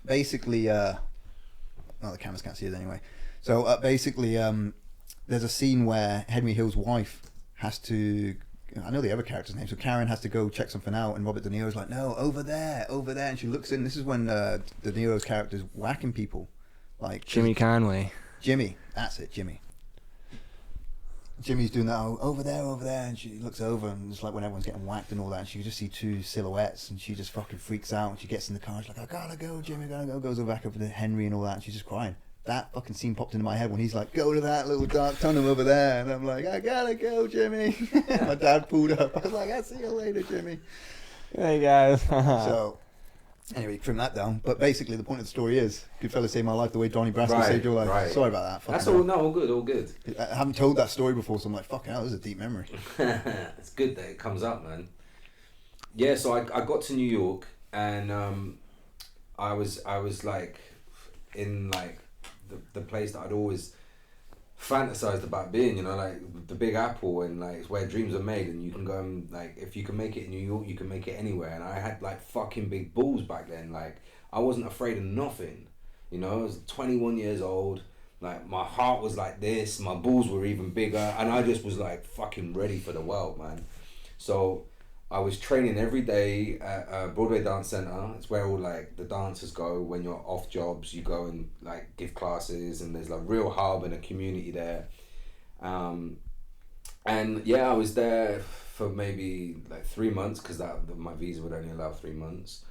basically, the cameras can't see it anyway. So basically, there's a scene where Henry Hill's wife has to. I know the other character's name. So Karen has to go check something out, and Robert De Niro's like, "No, over there," and she looks in. This is when De Niro's character's whacking people, like Jimmy Conway. Jimmy, that's it, Jimmy. Jimmy's doing that over there, and she looks over, and it's like when everyone's getting whacked and all that, and she can just see two silhouettes, and she just fucking freaks out, and she gets in the car, she's like, "I gotta go, Jimmy, gotta go," goes back over to Henry and all that, and she's just crying. That fucking scene popped into my head when he's like, "Go to that little dark tunnel over there," and I'm like, "I gotta go, Jimmy." My dad pulled up. I was like, "I'll see you later, Jimmy." Hey guys. So, anyway, trim that down. But basically, the point of the story is, Goodfellas saved my life the way Donnie Brasco saved your life. Right. Sorry about that. That's all. No, all good. I haven't told that story before, so I'm like, "Fucking hell, this is a deep memory." It's good that it comes up, man. Yeah, so I got to New York, and I was like in like the place that I'd always fantasized about being, you know, like the Big Apple, and like it's where dreams are made, and you can go and like, if you can make it in New York, you can make it anywhere. And I had like fucking big balls back then. Like I wasn't afraid of nothing, you know. I was 21 years old. Like my heart was like this, my balls were even bigger, and I just was like fucking ready for the world, man. So I was training every day at Broadway Dance Center. It's where all like the dancers go when you're off jobs. You go and like give classes, and there's like real hub and a community there. And yeah, I was there for maybe like 3 months because my visa would only allow 3 months.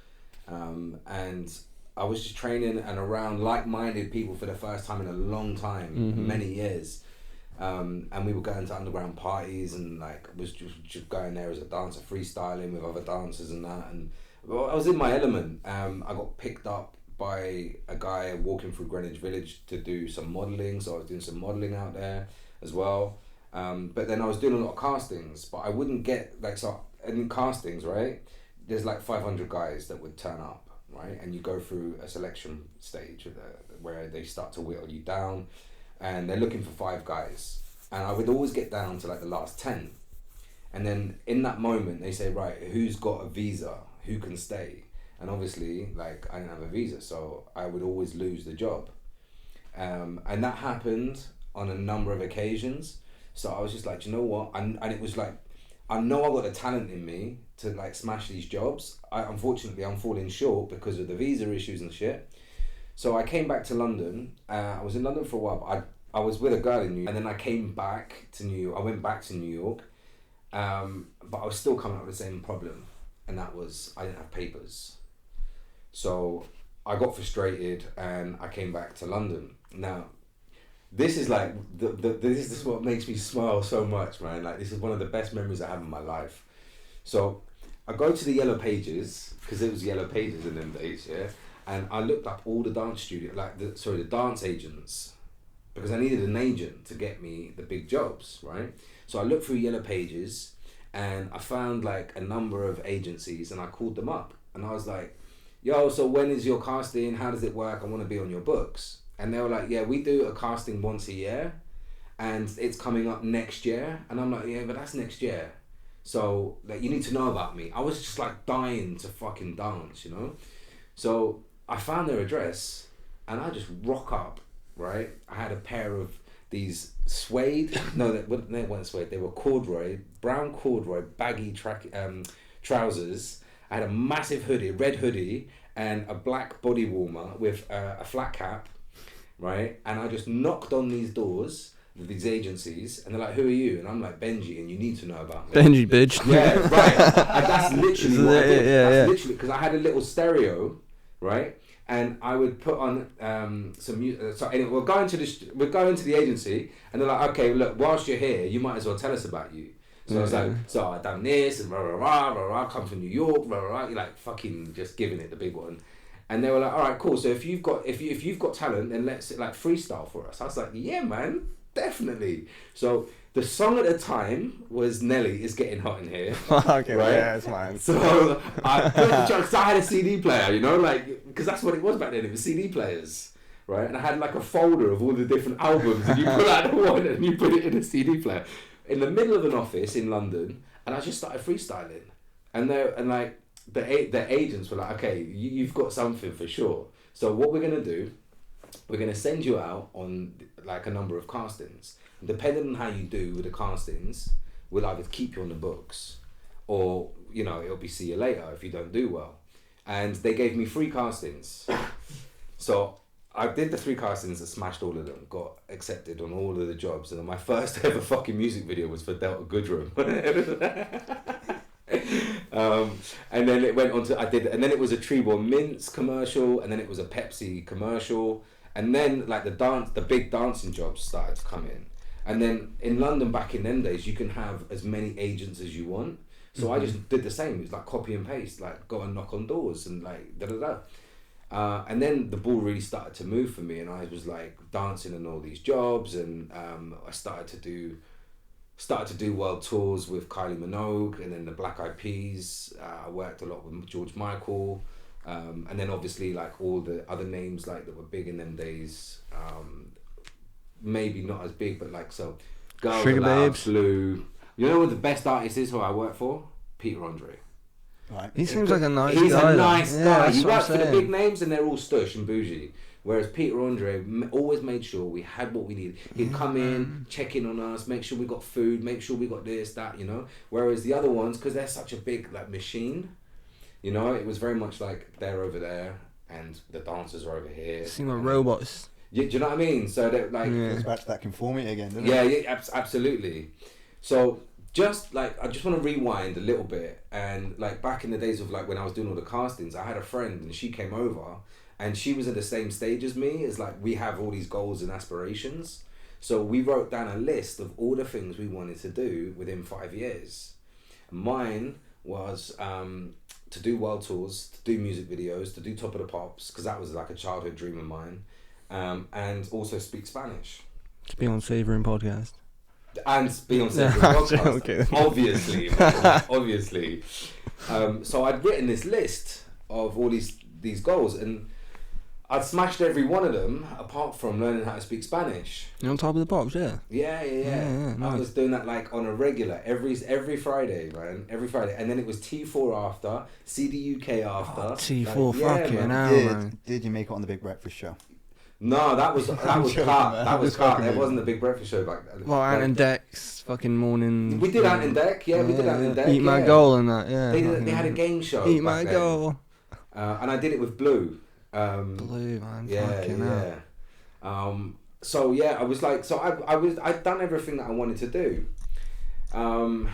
And I was just training and around like-minded people for the first time in a long time, many years. And we were going to underground parties, and like was just going there as a dancer, freestyling with other dancers and that. And well, I was in my element. I got picked up by a guy walking through Greenwich Village to do some modelling, so I was doing some modelling out there as well. But then I was doing a lot of castings, but I wouldn't get like, so in castings, right, there's like 500 guys that would turn up, right, and you go through a selection stage where they start to whittle you down, and they're looking for 5 guys, and I would always get down to like the last 10, and then in that moment they say, right, who's got a visa, who can stay, and obviously like I didn't have a visa, so I would always lose the job, and that happened on a number of occasions. So I was just like, you know what, and it was like, I know I got the talent in me to like smash these jobs. Unfortunately, I'm falling short because of the visa issues and shit. So I came back to London. I was in London for a while. I was with a girl in New York, and then I came back to New York. I went back to New York, but I was still coming up with the same problem, and that was I didn't have papers. So I got frustrated, and I came back to London. Now, this is like this is what makes me smile so much, man. Like, this is one of the best memories I have in my life. So I go to the Yellow Pages, because it was Yellow Pages in them days, yeah. And I looked up all the dance studio, the dance agents, because I needed an agent to get me the big jobs, right? So I looked through Yellow Pages, and I found like a number of agencies, and I called them up, and I was like, "Yo, so when is your casting? How does it work? I want to be on your books." And they were like, "Yeah, we do a casting once a year, and it's coming up next year." And I'm like, "Yeah, but that's next year. So like, you need to know about me." I was just like dying to fucking dance, you know? So I found their address, and I just rock up, right? I had a pair of these suede, no, they weren't suede, they were corduroy, brown corduroy, baggy trousers. I had a massive hoodie, red hoodie, and a black body warmer with a flat cap. Right, and I just knocked on these doors with these agencies, and they're like, "Who are you?" And I'm like, "Benji, and you need to know about me." Benji, bitch. Yeah, right. And that's literally what I did. Yeah. Literally, because I had a little stereo, right, and I would put on some music. So anyway, we're going to the agency, and they're like, "Okay, look, whilst you're here, you might as well tell us about you." So I was like, "So I done this, and rah rah rah rah rah. Come from New York, rah rah rah." You're like fucking just giving it the big one. And they were like, "All right, cool. So if you've got talent, then let's like freestyle for us." I was like, "Yeah, man, definitely." So the song at the time was Nelly Is Getting Hot in Here. Okay, right? yeah, it's mine. So I had a CD player, you know, like, because that's what it was back then. It was CD players, right? And I had like a folder of all the different albums, and you pull out the one and you put it in a CD player in the middle of an office in London, and I just started freestyling, and the agents were like, "Okay, you've got something for sure. So what we're gonna do, we're gonna send you out on like a number of castings. And depending on how you do with the castings, we'll either keep you on the books, or you know, it'll be see you later if you don't do well." And they gave me 3 castings. So I did the 3 castings and smashed all of them, got accepted on all of the jobs, and then my first ever fucking music video was for Delta Goodrem. And then it went on to and then it was a Treebor Mints commercial, and then it was a Pepsi commercial, and then like the big dancing jobs started to come in. And then in London back in them days, you can have as many agents as you want. So I just did the same. It was like copy and paste, like go and knock on doors and like and then the ball really started to move for me, and I was like dancing in all these jobs, and I started to do world tours with Kylie Minogue, and then the Black Eyed Peas. I worked a lot with George Michael, and then obviously like all the other names like that were big in them days. Maybe not as big, but like so, Girls Sugar Aloud, Babes. Blue. You know what the best artist is who I work for? Peter Andre. Right. He seems like a nice guy. He's a nice though. guy. Yeah, He that's what works I'm for the saying. big names, and they're all stush and bougie. Whereas Peter Andre always made sure we had what we needed. He'd come in, check in on us, make sure we got food, make sure we got this, that, you know. Whereas the other ones, because they're such a big like machine, you know, it was very much like they're over there and the dancers are over here. Seem like robots. Do you know what I mean? So that like Goes back to that conformity again, doesn't yeah, it? yeah, absolutely. So just like I just want to rewind a little bit, and like back in the days of like when I was doing all the castings, I had a friend and she came over, and she was at the same stage as me. As like we have all these goals and aspirations, so we wrote down a list of all the things we wanted to do within 5 years. Mine was to do world tours, to do music videos, to do Top of the Pops, because that was like a childhood dream of mine, and also speak Spanish. To be on Savouring Podcast. And Beyonce podcast, okay. obviously, man, obviously. So I'd written this list of all these goals, and I'd smashed every one of them apart from learning how to speak Spanish. You're on top of the pops, yeah. Yeah, nice. I was doing that like on a regular every Friday, man, every Friday, and then it was T4 after, CDUK after. T4, like, fucking hell, man. Did you make it on the Big Breakfast Show? No, that was cut. That was cut. There wasn't a Big Breakfast Show back then. Well, Ant and Dec's fucking morning. We did Ant and Dec, we did Ant and Dec. Eat My Goal and that, yeah. They had a game show. Eat My Goal. And I did it with Blue. Blue, man. Fucking hell. So yeah, I was like, I'd done everything that I wanted to do. And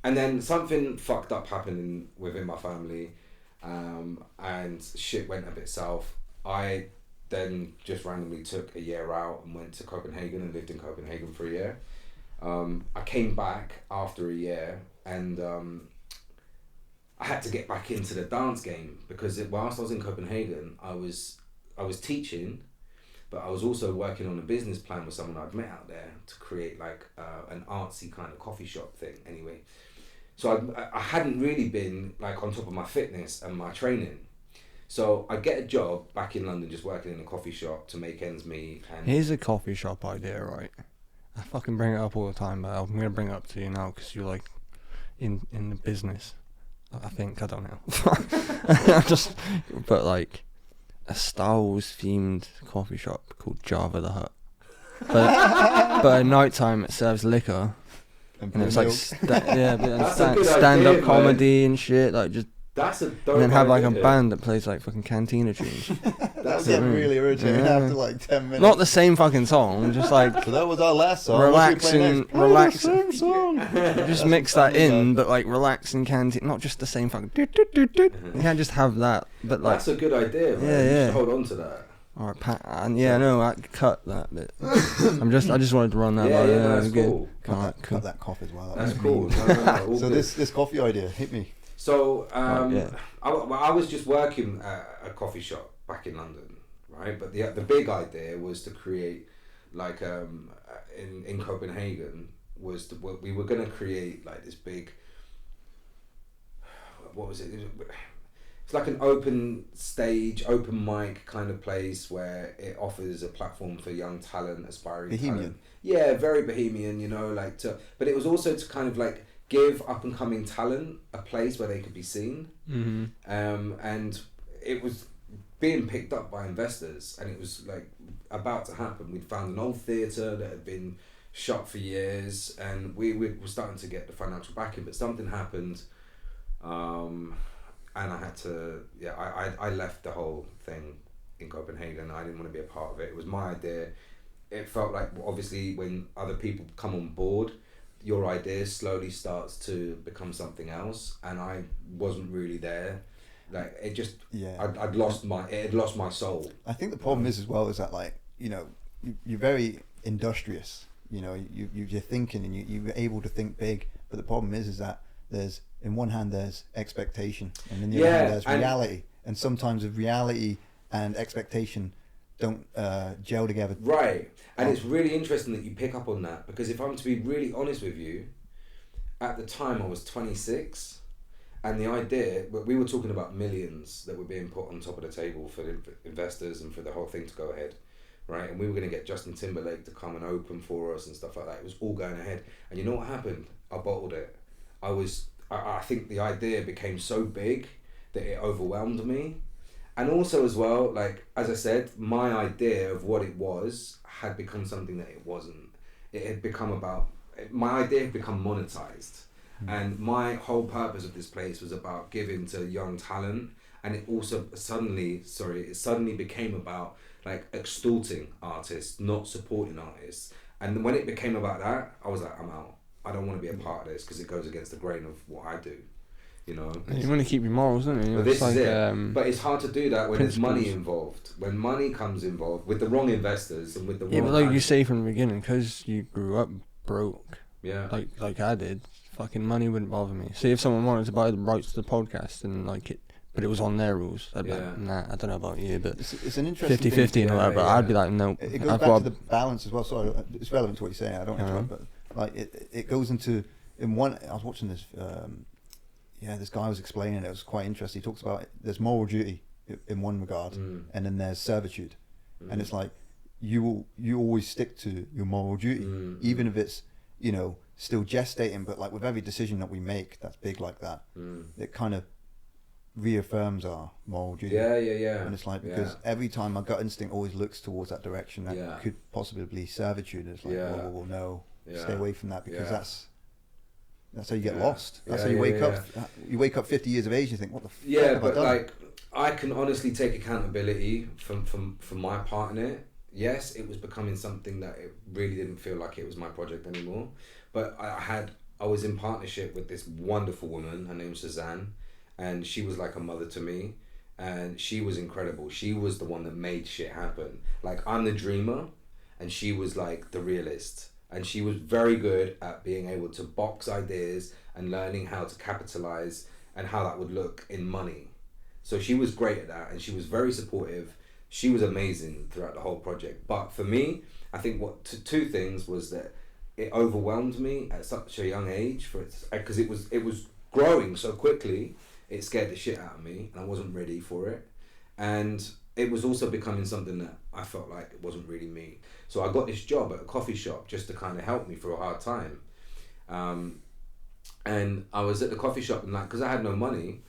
then something fucked up happened within my family, and shit went a bit south. I then just randomly took a year out and went to Copenhagen and lived in Copenhagen for a year. I came back after a year, and I had to get back into the dance game because whilst I was in Copenhagen, I was teaching, but I was also working on a business plan with someone I'd met out there to create like an artsy kind of coffee shop thing. Anyway, so I hadn't really been like on top of my fitness and my training. So I get a job back in London, just working in a coffee shop to make ends meet. And here's a coffee shop idea, right? I fucking bring it up all the time, but I'm gonna bring it up to you now because you're like in the business. I think, I don't know. But like a Star Wars themed coffee shop called Java the Hutt. But at night time it serves liquor. And it's like stand up comedy and shit, like just. That's a dope and then have like a idea. Band that plays like fucking Cantina tunes. That's really irritating after like 10 minutes. Not the same fucking song, just like So that was our last song. relaxing. Song. Just mix that in, but like relaxing Cantina, not just the same fucking. You can't just have that, but like. That's a good idea, man. Yeah, You yeah. should hold on to that. All right, Pat. And yeah, no, I cut that bit. I just wanted to run that. Yeah, by, that's good. cool. Cut that cough as well. That's was cool. mean. All So good. this coffee idea hit me. So yeah. I was just working at a coffee shop back in London, right? But the big idea was to create, like in Copenhagen, we were gonna create like this big. What was it? It's like an open stage, open mic kind of place where it offers a platform for young talent, aspiring Bohemian. talent. Yeah, very bohemian, but it was also to kind of like give up and coming talent a place where they could be seen. Mm-hmm. And it was being picked up by investors, and it was like about to happen. We'd found an old theatre that had been shut for years, and we were starting to get the financial backing, but something happened, and I had to, I left the whole thing in Copenhagen. I didn't want to be a part of it. It was my idea. It felt like, obviously, when other people come on board, your idea slowly starts to become something else, and I wasn't really there. Like, it just, it had lost my soul. I think the problem is as well is that, like, you're very industrious. You're thinking, and you're able to think big, but the problem is that there's, in one hand there's expectation, and in the other hand there's reality, and sometimes the reality and expectation don't gel together. Right. And it's really interesting that you pick up on that, because if I'm to be really honest with you, at the time I was 26, and the idea, we were talking about millions that were being put on top of the table for the investors and for the whole thing to go ahead, right? And we were going to get Justin Timberlake to come and open for us and stuff like that. It was all going ahead. And you know what happened? I bottled it. I think the idea became so big that it overwhelmed me. And also as well, like, as I said, my idea of what it was had become something that it wasn't. It had become my idea had become monetized. And my whole purpose of this place was about giving to young talent. And it also suddenly became about like extorting artists, not supporting artists. And when it became about that, I was like, I'm out. I don't want to be a part of this because it goes against the grain of what I do. You want to keep your morals, don't you? But this is it. But it's hard to do that when principles. there's money involved. When money comes involved with the wrong investors and with the wrong. Yeah, but like you say from the beginning, because you grew up broke. Yeah. Like I did, fucking money wouldn't bother me. See, if someone wanted to buy the rights to the podcast and like it, but it was on their rules, I'd be like, nah, I don't know about you, but It's an interesting 50-50 and whatever. I'd be like, no. It goes back to the balance as well. Sorry, it's relevant to what you're saying. I don't interrupt, but Like it goes into in one. I was watching this. This guy was explaining it. It was quite interesting. He talks about there's moral duty in one regard, and then there's servitude, and it's like you always stick to your moral duty, even if it's still gestating. But like with every decision that we make that's big like that, it kind of reaffirms our moral duty. Yeah. And it's like, because every time my gut instinct always looks towards that direction that could possibly be servitude. It's like, well, no, stay away from that, because that's how you get lost. That's how you wake up. You wake up 50 years of age, you think, what the fuck have I done? Like, I can honestly take accountability from my part in it. Yes, it was becoming something that it really didn't feel like it was my project anymore. But I was in partnership with this wonderful woman. Her name's Suzanne. And she was like a mother to me, and she was incredible. She was the one that made shit happen. Like, I'm the dreamer, and she was like the realist. And she was very good at being able to box ideas and learning how to capitalize and how that would look in money. So she was great at that, and she was very supportive. She was amazing throughout the whole project. But for me, I think two things was that it overwhelmed me at such a young age, because it was growing so quickly. It scared the shit out of me, and I wasn't ready for it. And it was also becoming something that I felt like it wasn't really me. So I got this job at a coffee shop just to kind of help me through a hard time. And I was at the coffee shop, and like, because I had no money,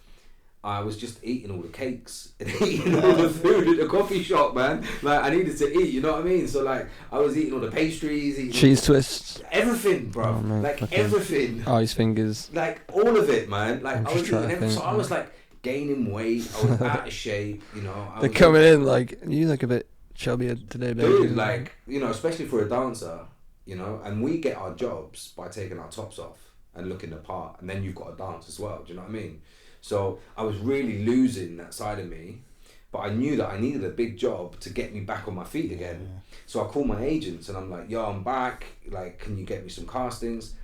I was just eating all the cakes and eating all the food at the coffee shop, man. Like, I needed to eat, you know what I mean? So like, I was eating all the pastries, cheese twists, everything, bro. Oh, man, like everything. Ice fingers. Like all of it, man. Like I was eating everything. So I was like like gaining weight. I was out of shape, you know. They're coming in like, you look a bit chubbier today, baby. Dude, like, especially for a dancer, and we get our jobs by taking our tops off and looking the part, and then you've got to dance as well. Do you know what I mean? So I was really losing that side of me, but I knew that I needed a big job to get me back on my feet again. Yeah. So I called my agents and I'm like, yo, I'm back. Like, can you get me some castings?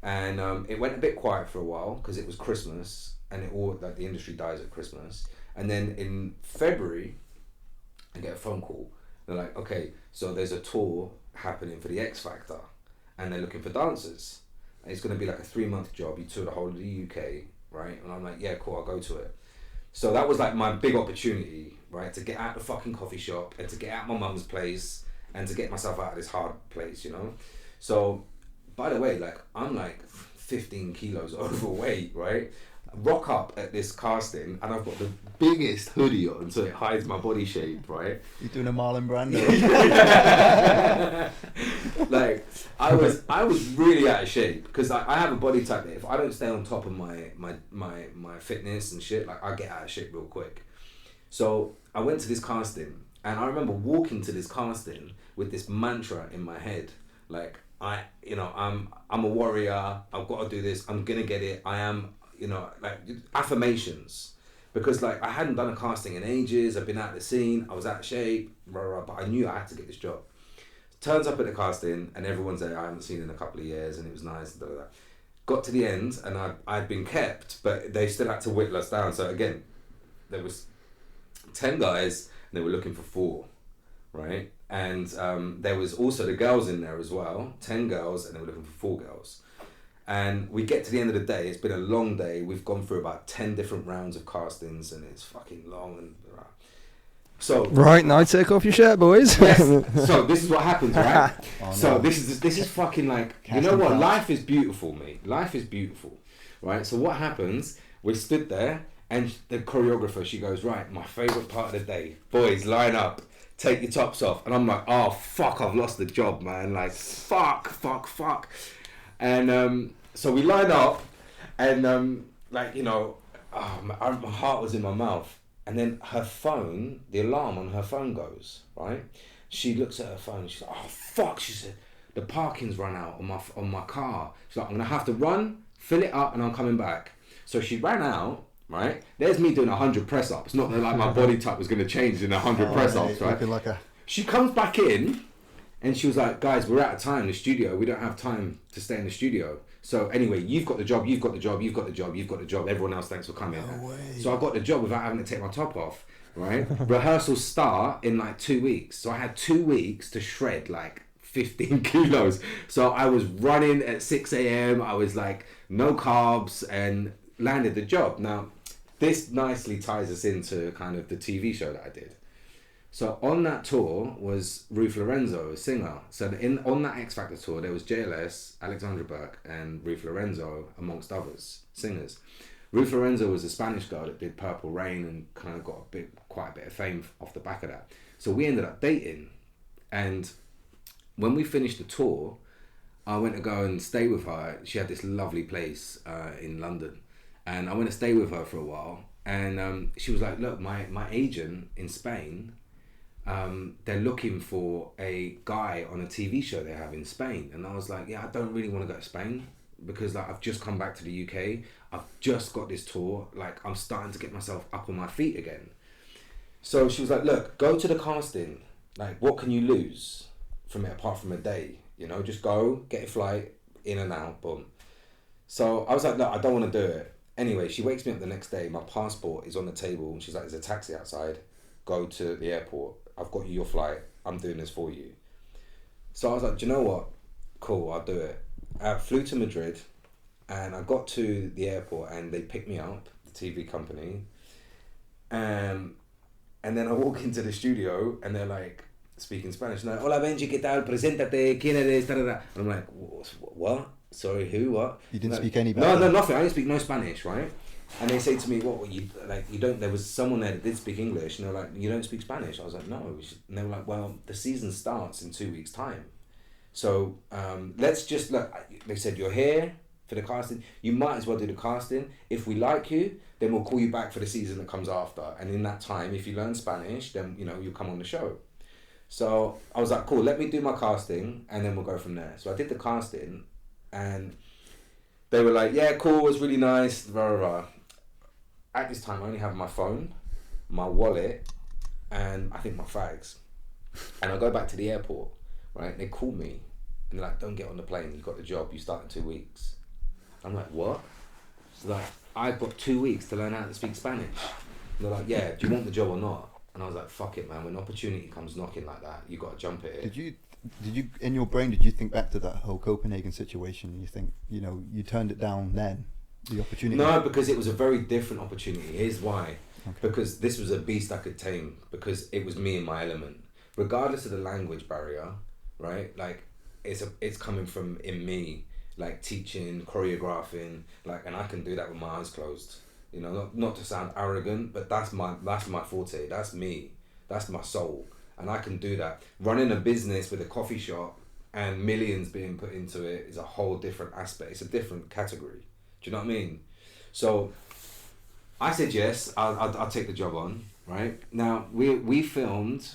And it went a bit quiet for a while because it was Christmas, and the industry dies at Christmas. And then in February, I get a phone call. They're like, okay, so there's a tour happening for the X Factor, and they're looking for dancers. And it's going to be like a 3-month job. You tour the whole of the UK. Right? And I'm like, yeah, cool, I'll go to it. So that was like my big opportunity, right? To get out the fucking coffee shop and to get out my mum's place and to get myself out of this hard place, So, by the way, like, I'm like 15 kilos overweight, right? Rock up at this casting, and I've got the biggest hoodie on so it hides my body shape, right? You're doing a Marlon Brando. Like, I was really out of shape because I have a body type that if I don't stay on top of my fitness and shit, like, I get out of shape real quick. So I went to this casting, and I remember walking to this casting with this mantra in my head, like, I'm a warrior. I've got to do this. I'm gonna get it. I am. Like affirmations, because like I hadn't done a casting in ages. I've been out of the scene. I was out of shape, but I knew I had to get this job. Turns up at the casting, and everyone's there. I haven't seen in a couple of years, and it was nice. And that. Got to the end, and I'd been kept, but they still had to whittle us down. So again, there was 10 guys, and they were looking for 4, right? And there was also the girls in there as well. 10 girls, and they were looking for 4 girls. And we get to the end of the day. It's been a long day. We've gone through about 10 different rounds of castings, and it's fucking long. And so right now, take off your shirt, boys. Yes. So this is what happens, right? Oh, no. So this is fucking like, you know what? Life is beautiful, mate. Life is beautiful, right? So what happens? We stood there, and the choreographer, she goes, right, my favorite part of the day, boys, line up. Take your tops off. And I'm like, oh fuck, I've lost the job, man. Like, fuck. And so we lined up, and my heart was in my mouth. And then her phone, the alarm on her phone goes, right? She looks at her phone, and she's like, oh fuck, she said, the parking's run out on my car. She's like, I'm gonna have to run, fill it up, and I'm coming back. So she ran out, right? There's me doing 100 press-ups. Not that like my body type was gonna change in 100 press-ups, right? Like She comes back in, and she was like, guys, we're out of time in the studio. We don't have time to stay in the studio. So anyway, you've got the job. Everyone else, thanks for coming. No way. So I got the job without having to take my top off, right? Rehearsals start in like 2 weeks. So I had 2 weeks to shred like 15 kilos. So I was running at 6 a.m. I was like, no carbs, and landed the job. Now, this nicely ties us into kind of the TV show that I did. So on that tour was Ruth Lorenzo, a singer. So on that X Factor tour, there was JLS, Alexandra Burke, and Ruth Lorenzo, amongst others, singers. Ruth Lorenzo was a Spanish girl that did Purple Rain and kind of got quite a bit of fame off the back of that. So we ended up dating. And when we finished the tour, I went to go and stay with her. She had this lovely place in London. And I went to stay with her for a while. And she was like, look, my agent in Spain, they're looking for a guy on a TV show they have in Spain. And I was like, yeah, I don't really want to go to Spain because like I've just come back to the UK. I've just got this tour. Like I'm starting to get myself up on my feet again. So she was like, look, go to the casting. Like, what can you lose from it apart from a day? You know, just go, get a flight, in and out, boom. So I was like, look, I don't want to do it. Anyway, she wakes me up the next day. My passport is on the table. And she's like, there's a taxi outside. Go to the airport. I've got you your flight. I'm doing this for you. So I was like, do you know what? Cool, I'll do it. I flew to Madrid and I got to the airport and they picked me up, the TV company. And then I walk into the studio and they're like, speaking Spanish. And they're like, hola Benji, ¿qué tal? Preséntate, ¿quién eres? Da, da, da. And I'm like, what? Sorry, who? What? You didn't like, speak any No, nothing. I didn't speak no Spanish, right? And they say to me, what, you don't, there was someone there that did speak English, and they're like, you don't speak Spanish? I was like, no. And they were like, well, the season starts in 2 weeks' time. So let's just, look, they said, you're here for the casting. You might as well do the casting. If we like you, then we'll call you back for the season that comes after. And in that time, if you learn Spanish, then, you know, you'll come on the show. So I was like, cool, let me do my casting, and then we'll go from there. So I did the casting, and they were like, yeah, cool, it was really nice, blah, blah, blah. At this time, I only have my phone, my wallet, and I think my fags. And I go back to the airport, right? And they call me, and they're like, don't get on the plane, you got the job, you start in 2 weeks. I'm like, what? So like, I've got 2 weeks to learn how to speak Spanish. And they're like, yeah, do you want the job or not? And I was like, fuck it, man, when opportunity comes knocking like that, you got to jump at it. Did you, in your brain, did you think back to that whole Copenhagen situation and you think, you know, you turned it down then, the opportunity? No, because it was a very different opportunity. Here's why. Okay. Because this was a beast I could tame, because it was me in my element. Regardless of the language barrier, right? Like, it's coming from in me, like teaching, choreographing, like, and I can do that with my eyes closed. You know, not to sound arrogant, but that's my forte. That's me. That's my soul. And I can do that. Running a business with a coffee shop and millions being put into it is a whole different aspect. It's a different category. Do you know what I mean? So I said yes, I'll take the job on, right? Now, we filmed,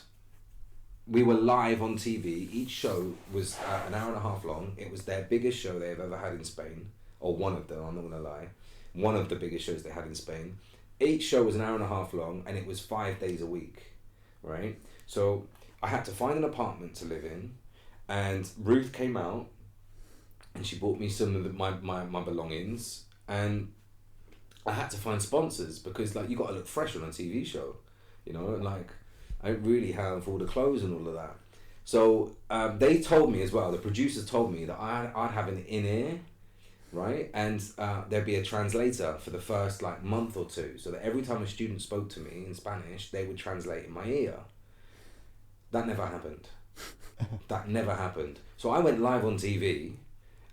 we were live on TV. Each show was an hour and a half long. It was their biggest show they've ever had in Spain, or one of them, I'm not going to lie. One of the biggest shows they had in Spain. Each show was an hour and a half long, and it was 5 days a week, right? So I had to find an apartment to live in, and Ruth came out and she bought me some of my belongings, and I had to find sponsors because like you got to look fresh on a TV show, you know, like I don't really have all the clothes and all of that. So they told me as well, the producers told me that I'd have an in-ear, right? And there'd be a translator for the first like month or two, so that every time a student spoke to me in Spanish, they would translate in my ear. That never happened. That never happened. So I went live on TV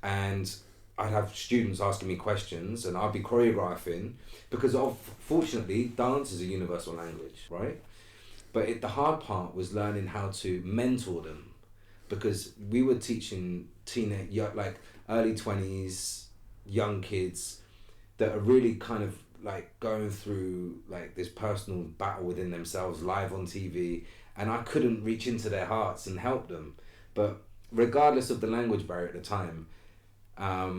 and I'd have students asking me questions and I'd be choreographing because fortunately dance is a universal language, right? But the hard part was learning how to mentor them because we were teaching like early 20s, young kids that are really kind of like going through like this personal battle within themselves live on TV, and I couldn't reach into their hearts and help them. But regardless of the language barrier at the time, I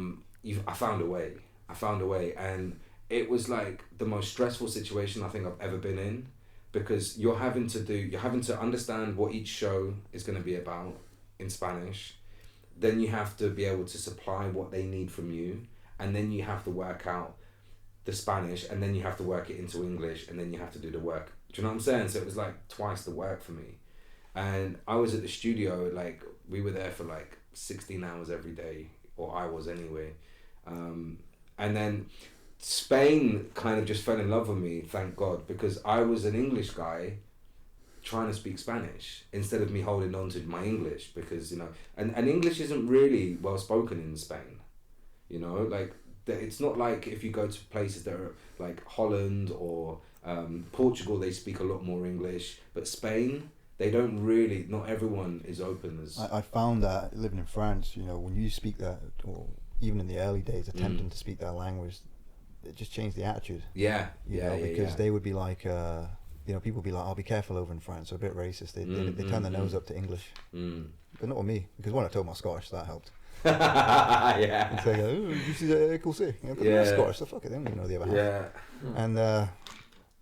found a way, and it was like the most stressful situation I think I've ever been in, because you're having to understand what each show is going to be about in Spanish, then you have to be able to supply what they need from you, and then you have to work out the Spanish, and then you have to work it into English, and then you have to do the work. Do you know what I'm saying? So it was like twice the work for me. And I was at the studio, like, we were there for like 16 hours every day, or I was anyway. And then Spain kind of just fell in love with me, thank God, because I was an English guy trying to speak Spanish instead of me holding on to my English, because, you know, and English isn't really well spoken in Spain, you know, like, it's not like if you go to places that are like Holland or Portugal, they speak a lot more English, but Spain, they don't really, not everyone is open as... I found that living in France, you know, when you speak that, or even in the early days, attempting to speak that language, it just changed the attitude. Yeah, you know, because they would be like, you know, people would be like, "Oh, be careful over in France." They're a bit racist. They turn their nose up to English, but not with me, because when I told my Scottish, that helped. Yeah. And say, "Oh, you see that Kool? Yeah, Scottish, so fuck it, they don't even know the other half." Yeah. And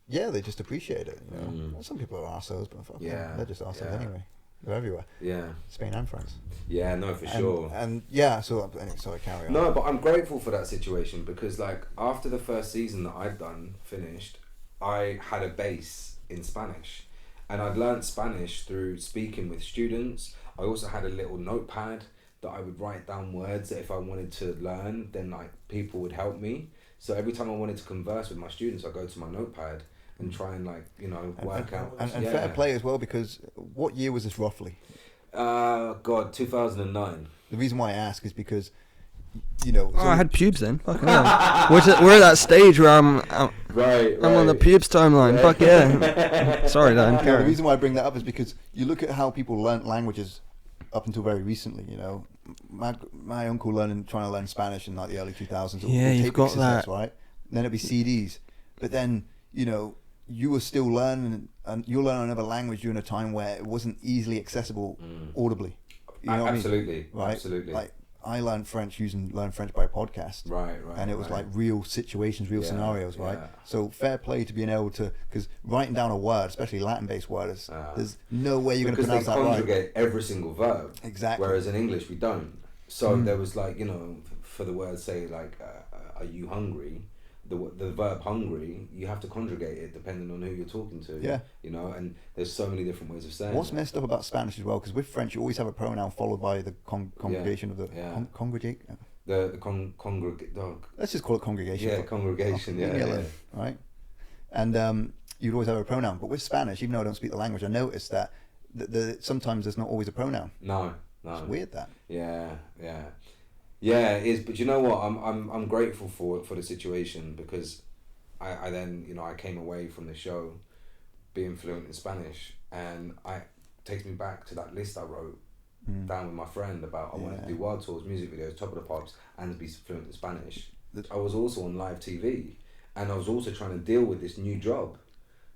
yeah, they just appreciate it. You know, well, some people are arseholes, but fuck them. They're just arseholes anyway. They're everywhere. Yeah. Spain and France. Yeah, no, for sure. And yeah, so anyway, sorry, carry on. No, but I'm grateful for that situation, because like after the first season that I'd done finished, I had a base in Spanish, and I'd learned Spanish through speaking with students. I also had a little notepad that I would write down words that if I wanted to learn, then like people would help me. So every time I wanted to converse with my students, I go to my notepad and try and, like, you know, work out. And fair play as well, because what year was this roughly? God, 2009. The reason why I ask is because, you know... I had pubes then. Fucking hell. We're at that stage where I'm on the pubes timeline. Yeah. Fuck yeah. Sorry, Dan. The reason why I bring that up is because you look at how people learnt languages up until very recently, you know. My uncle trying to learn Spanish in like the early 2000s. Yeah, you've got that. Right? Then it'd be CDs. But then, you know, you were still learning, and you're learning another language during a time where it wasn't easily accessible audibly. You know Absolutely, what I mean? Right? Absolutely. Like, I learned French by podcast. Right. And it was like real situations, real scenarios, right? Yeah. So fair play to being able to, because writing down a word, especially Latin-based words, there's no way you're going to pronounce that right. Because they conjugate every single verb. Exactly. Whereas in English we don't. So there was like, you know, for the word, say like, are you hungry? The verb hungry, you have to conjugate it depending on who you're talking to. Yeah. You know, and there's so many different ways of saying What's it. messed up about Spanish as well, because with French you always have a pronoun followed by the congregation of the congregate. Let's just call it congregation. Yeah, congregation. Yeah. Right. And you'd always have a pronoun, but with Spanish, even though I don't speak the language, I noticed that sometimes there's not always a pronoun. No. It's weird that. Yeah, it is. But you know what? I'm grateful for the situation, because I then, you know, I came away from the show being fluent in Spanish, and it takes me back to that list I wrote down with my friend about I wanted to do world tours, music videos, Top of the Pops, and be fluent in Spanish. I was also on live TV, and I was also trying to deal with this new job.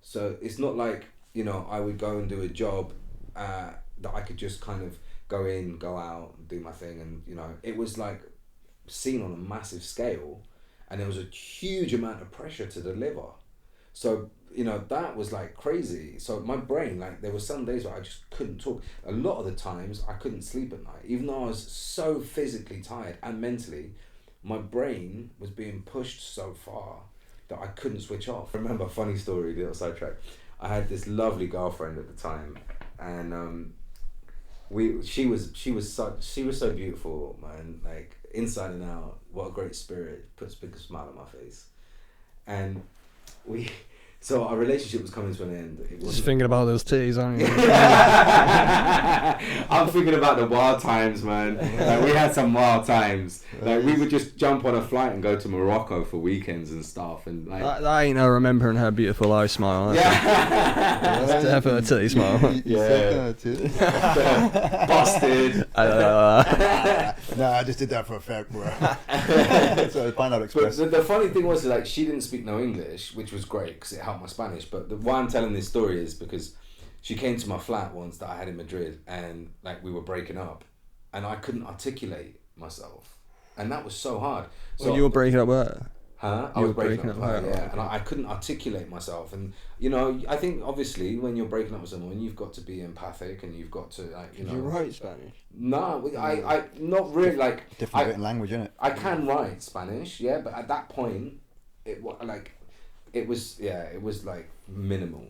So it's not like, you know, I would go and do a job that I could just kind of go in, go out, do my thing, and, you know, it was like seen on a massive scale, and there was a huge amount of pressure to deliver. So, you know, that was like crazy. So my brain, like, there were some days where I just couldn't talk. A lot of the times I couldn't sleep at night, even though I was so physically tired and mentally. My brain was being pushed so far that I couldn't switch off. I remember a funny story, little sidetrack. I had this lovely girlfriend at the time, and she was so beautiful, man, like inside and out. What a great spirit, puts a big smile on my face. And so our relationship was coming to an end. Just thinking about those titties, aren't you? I'm thinking about the wild times, man. Like, we had some wild times. Like, we would just jump on a flight and go to Morocco for weekends and stuff. And like that ain't no remembering her beautiful eye smile. That's definitely a titty smile. Busted. No, I just did that for effect, bro. So Pineapple Express. But the funny thing was, like, she didn't speak no English, which was great because it helped my Spanish. But why I'm telling this story is because she came to my flat once that I had in Madrid, and like we were breaking up, and I couldn't articulate myself, and that was so hard. So you were breaking up with her? Huh? I was breaking up with her, yeah. And I couldn't articulate myself, and you know, I think obviously when you're breaking up with someone, you've got to be empathic, and you've got to, like, you know. You write Spanish? No, I not really, like different written language, isn't it? I can write Spanish, yeah, but at that point, it was like minimal.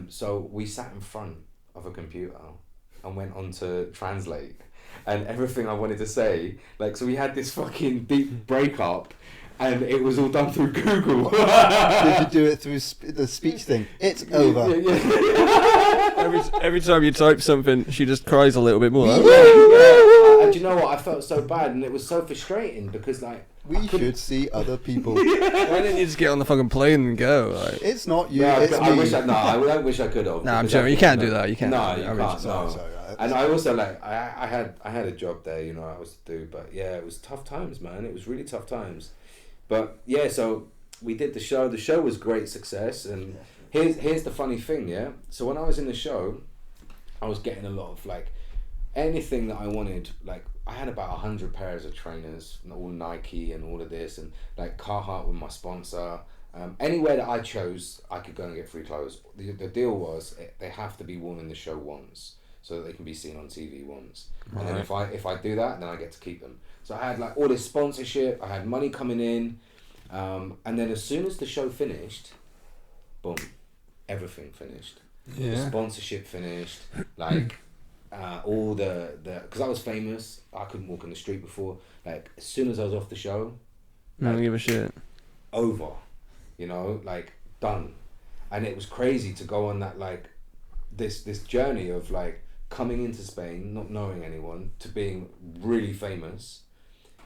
So we sat in front of a computer and went on to translate, and everything I wanted to say, like, so we had this fucking deep breakup, and it was all done through Google. Did you do it through the speech thing? It's over. Every time you type something, she just cries a little bit more. And do you know what? I felt so bad, and it was so frustrating because, like, we should see other people. Why didn't you just get on the fucking plane and go? Like, It's not you. Yeah, it's I me. wish I wish I could have. nah, I'm because joking. I You think, can't do that. You can't. No, do you that. can't. Sorry, No. sorry. And I also, like, I had a job there, you know, I was to do, but yeah, it was tough times, man. It was really tough times. But yeah, so we did the show. The show was great success, and here's the funny thing, yeah. So when I was in the show, I was getting a lot of, like, anything that I wanted. Like, I had about 100 pairs of trainers, all Nike and all of this, and like Carhartt with my sponsor. Anywhere that I chose, I could go and get free clothes. The deal was they have to be worn in the show once, so that they can be seen on TV once. And then if I do that, then I get to keep them. So I had, like, all this sponsorship. I had money coming in, and then as soon as the show finished, boom, everything finished. Yeah. The sponsorship finished, like. All the because I was famous, I couldn't walk in the street before. Like, as soon as I was off the show, I don't give a shit. over, you know, like, done. And it was crazy to go on that, like, this journey of, like, coming into Spain, not knowing anyone, to being really famous,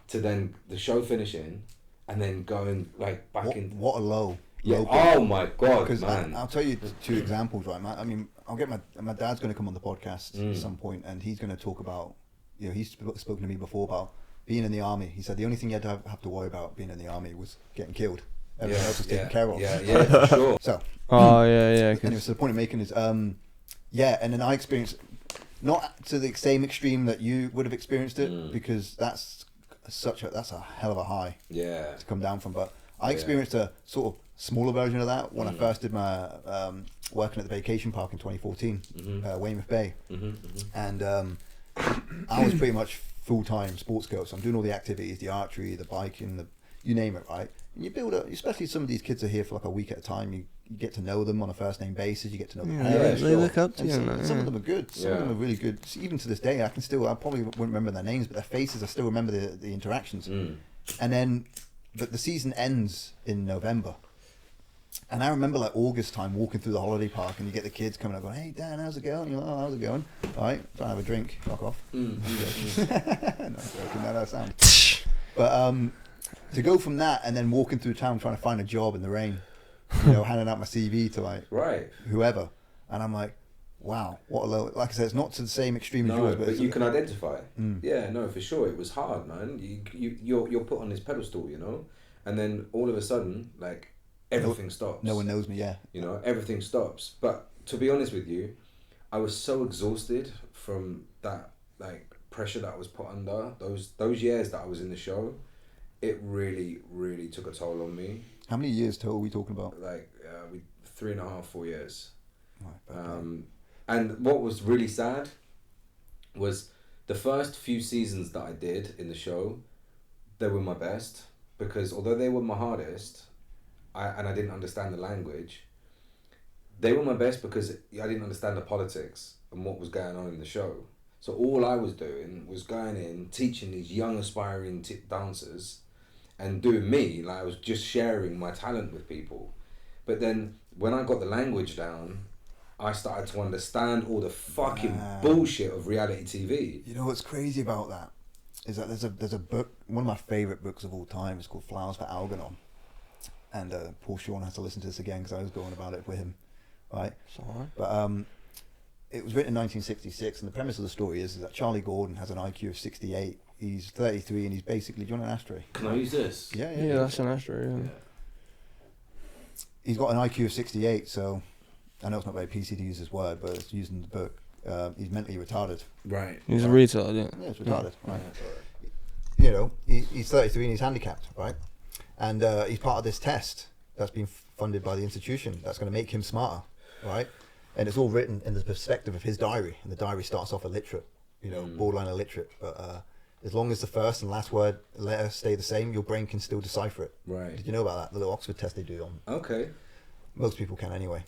to then the show finishing, and then going, like, back in. What a low. Yeah. low Oh my God, Because man. I'll tell you two examples, right? I mean, I'll get my dad's going to come on the podcast Mm. at some point, and he's going to talk about, you know, he's spoken to me before about being in the army. He said the only thing you had to have to worry about being in the army was getting killed. Everything else was taken care of. Yeah, for sure. So, Oh yeah. anyway, so the point I'm making is, yeah, and then I experienced, not to the same extreme that you would have experienced it, because that's a hell of a high Yeah. to come down from. But I experienced a sort of smaller version of that when I first did my working at the vacation park in 2014, Weymouth Bay, and I was pretty much full-time sports coach. So I'm doing all the activities, the archery, the biking, you name it, right? And you build up, especially some of these kids are here for like a week at a time. You get to know them on a first name basis. You get to know the parents. They look up to And you. some of them are good. Some of them are really good. Even to this day, I probably wouldn't remember their names, but their faces, I still remember the interactions. And then, but the season ends in November. And I remember, like, August time, walking through the holiday park, and you get the kids coming up going, "Hey Dan, how's it going?" You're like, "Oh, how's it going?" All right, trying to have a drink. Fuck off. No, I'm joking, that sound. But to go from that and then walking through town trying to find a job in the rain, you know, handing out my CV to, like, whoever, and I'm like, wow, what a low. Like I said, it's not to the same extreme as yours, but you can identify. Yeah, no, for sure, it was hard, man. You're put on this pedestal, you know, and then all of a sudden, like, everything stops. No one knows me, yeah. You know, everything stops. But to be honest with you, I was so exhausted from that, like, pressure that I was put under. Those years that I was in the show, it really, really took a toll on me. How many years total are we talking about? Like, 3.5, 4 years. Right, okay. And what was really sad was the first few seasons that I did in the show, they were my best, because although they were my hardest, I didn't understand the language, they were my best because I didn't understand the politics and what was going on in the show. So all I was doing was going in, teaching these young aspiring dancers and doing me, like I was just sharing my talent with people. But then when I got the language down, I started to understand all the fucking bullshit of reality TV. You know what's crazy about that is that there's a book, one of my favourite books of all time. It's called Flowers for Algernon. And Paul Sean has to listen to this again because I was going about it with him, right? Sorry. But it was written in 1966, and the premise of the story is that Charlie Gordon has an IQ of 68. He's 33, and he's basically, do you want an ashtray? Can I use this? Yeah, That's an ashtray. Yeah. He's got an IQ of 68, so I know it's not very PC to use this word, but it's used in the book. He's mentally retarded. Right. He's a retard, yeah. Yeah, it's retarded. Right. You know, he's 33 and he's handicapped, right? And he's part of this test that's been funded by the institution that's going to make him smarter, right? And it's all written in the perspective of his diary. And the diary starts off illiterate, you know, borderline illiterate. But as long as the first and last letter stay the same, your brain can still decipher it. Right. Did you know about that? The little Oxford test they do on. Okay. Most people can anyway.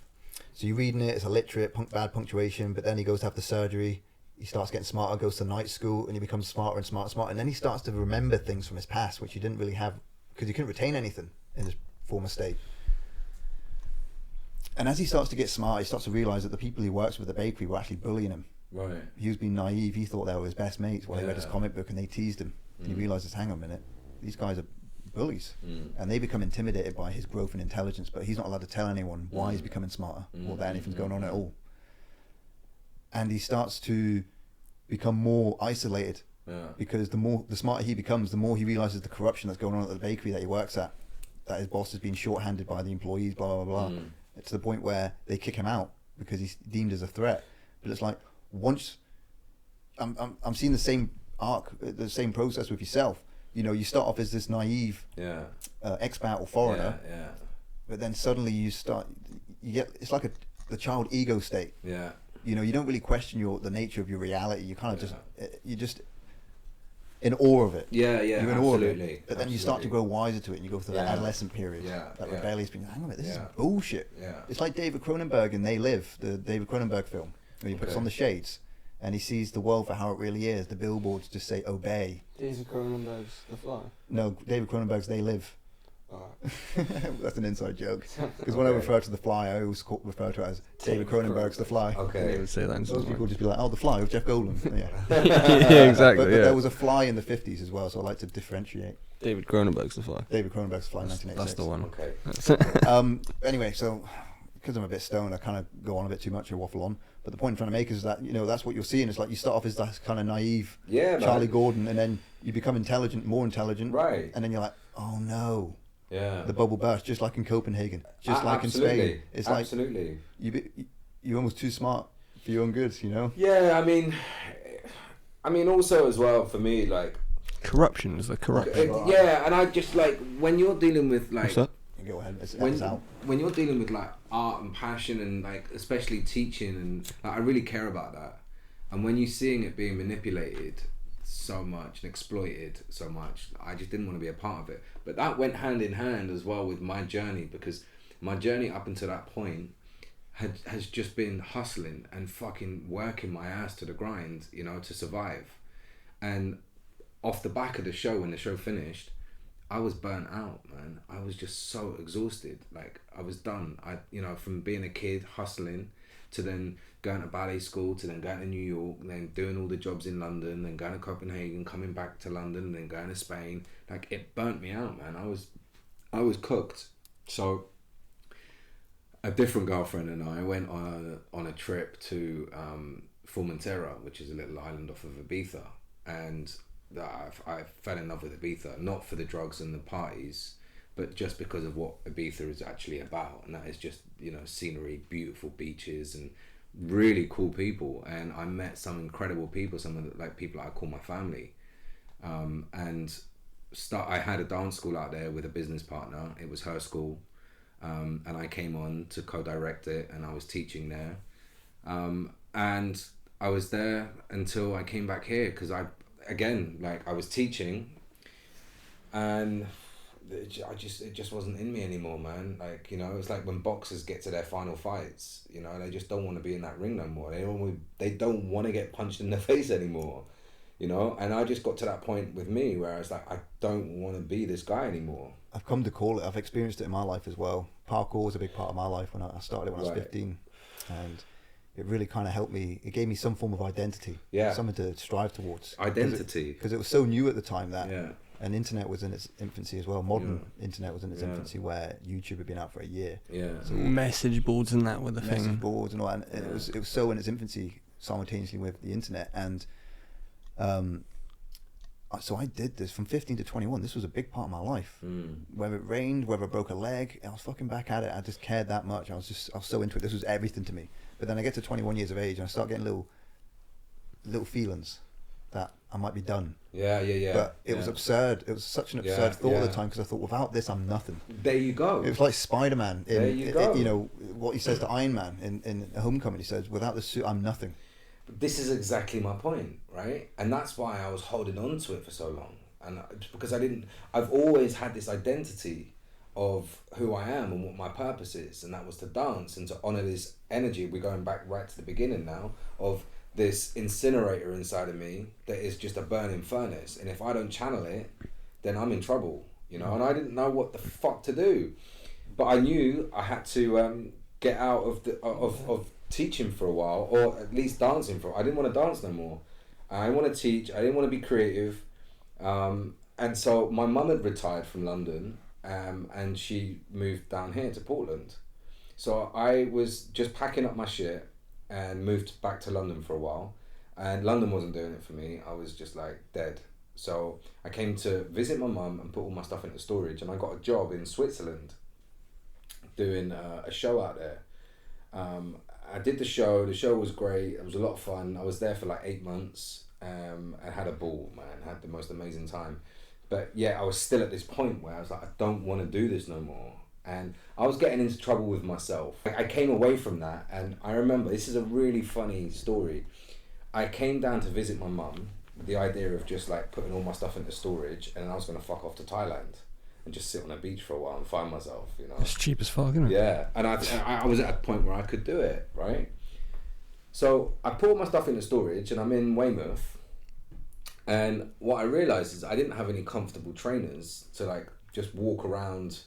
So you're reading it, it's illiterate, bad punctuation, but then he goes to have the surgery. He starts getting smarter, goes to night school, and he becomes smarter and smarter and smarter. And then he starts to remember things from his past, which he didn't really have, because he couldn't retain anything in his former state. And as he starts to get smart, he starts to realise that the people he works with at the bakery were actually bullying him. Right. He was being naive. He thought they were his best mates while he read his comic book and they teased him. He realises, hang on a minute, these guys are bullies. And they become intimidated by his growth and intelligence, but he's not allowed to tell anyone why he's becoming smarter or that anything's going on at all. And he starts to become more isolated because the smarter he becomes, the more he realises the corruption that's going on at the bakery that he works at, that his boss has been shorthanded by the employees, blah, blah, blah. To the point where they kick him out because he's deemed as a threat. But it's like, once I'm seeing the same arc, the same process with yourself. You know, you start off as this naive expat or foreigner, but then suddenly you get, it's like the child ego state. Yeah. You know, you don't really question the nature of your reality. You kind of you're just in awe of it. Yeah, you're in awe of it. But then you start to grow wiser to it, and you go through that adolescent period, that rebellious being. Hang on a minute, this is bullshit. Yeah. It's like David Cronenberg in They Live, the David Cronenberg film, where he puts on the shades, and he sees the world for how it really is. The billboards just say obey. David Cronenberg's The Fly. No, David Cronenberg's They Live. Alright. That's an inside joke. Because when I refer to The Fly, I always refer to it as David Cronenberg's The Fly. I would say that in Most people just be like, oh, The Fly with Jeff Goldblum. Yeah, yeah, exactly. But there was a Fly in the 50s as well, so I like to differentiate. David Cronenberg's The Fly. David Cronenberg's The Fly, 1986. That's the one. Okay. Anyway, so because I'm a bit stoned, I kind of go on a bit too much or waffle on. But the point I'm trying to make is that, you know, that's what you're seeing. It's like you start off as that kind of naive Charlie Gordon, and then you become intelligent, more intelligent. Right. And then you're like, oh no. Yeah. The bubble burst, just like in Copenhagen, just like in Spain. It's like you're almost too smart for your own good, you know? Yeah, I mean, also as well for me, like corruption is the corruption. Yeah, and I just like when you're dealing with like. What's that? Go ahead. When you're dealing with like art and passion and like especially teaching and like, I really care about that. And when you're seeing it being manipulated so much and exploited so much, I just didn't want to be a part of it. But that went hand in hand as well with my journey, because my journey up until that point has just been hustling and fucking working my ass to the grind, you know, to survive. And off the back of the show, when the show finished, I was burnt out, man. I was just so exhausted. Like, I was done. You know, from being a kid hustling to then going to ballet school to then going to New York, then doing all the jobs in London, then going to Copenhagen, coming back to London, then going to Spain. Like, it burnt me out, man. I was cooked. So a different girlfriend and I went on a trip to Formentera, which is a little island off of Ibiza, and I fell in love with Ibiza, not for the drugs and the parties, but just because of what Ibiza is actually about, and that is just, you know, scenery, beautiful beaches, and really cool people. And I met some incredible people, some of the, like people I call my family, and I had a dance school out there with a business partner. It was her school, and I came on to co-direct it, and I was teaching there, and I was there until I came back here, because I was teaching, and it just wasn't in me anymore, man. Like, you know, it's like when boxers get to their final fights, you know, they just don't want to be in that ring no more. They don't want to get punched in the face anymore, you know. And I just got to that point with me where I was like, I don't want to be this guy anymore. I've come to call it. I've experienced it in my life as well. Parkour was a big part of my life when I started when I was 15, and it really kind of helped me. It gave me some form of identity, something to strive towards. Identity, because it was so new at the time that, and internet was in its infancy as well. Modern internet was in its infancy, where YouTube had been out for a year. So message boards and that were the thing. Message boards and all that. And it was so in its infancy simultaneously with the internet, and so I did this from 15 to 21. This was a big part of my life. Whether it rained, whether I broke a leg, I was fucking back at it. I just cared that much. I was so into it. This was everything to me. But then I get to 21 years of age and I start getting little feelings that I might be done. But it was absurd. It was such an absurd thought at the time, because I thought, without this, I'm nothing. There you go. It was like Spider-Man. There you go. You know, what he says to Iron Man in Homecoming. He says, without the suit, I'm nothing. This is exactly my point, right? And that's why I was holding on to it for so long. And because I've always had this identity of who I am and what my purpose is, and that was to dance and to honor this energy. We're going back right to the beginning now of this incinerator inside of me that is just a burning furnace, and if I don't channel it, then I'm in trouble, you know. And I didn't know what the fuck to do, but I knew I had to get out of the of teaching for a while, or at least dancing for. I didn't want to dance no more. I didn't want to teach. I didn't want to be creative, and so my mum had retired from London, and she moved down here to Portland. So I was just packing up my shit and moved back to London for a while, and London wasn't doing it for me. I was just like dead. So I came to visit my mum and put all my stuff into storage, and I got a job in Switzerland doing a show out there. I did the show was great, it was a lot of fun. I was there for like 8 months, and had a ball, man, had the most amazing time. But yeah, I was still at this point where I was like, I don't want to do this no more. And I was getting into trouble with myself. I came away from that, and I remember, this is a really funny story. I came down to visit my mum with the idea of just like putting all my stuff into storage, and I was going to fuck off to Thailand and just sit on a beach for a while and find myself, you know. It's cheap as fuck, isn't it? Yeah, and I was at a point where I could do it, right? So I put all my stuff into storage, and I'm in Weymouth, and what I realised is I didn't have any comfortable trainers to like just walk around,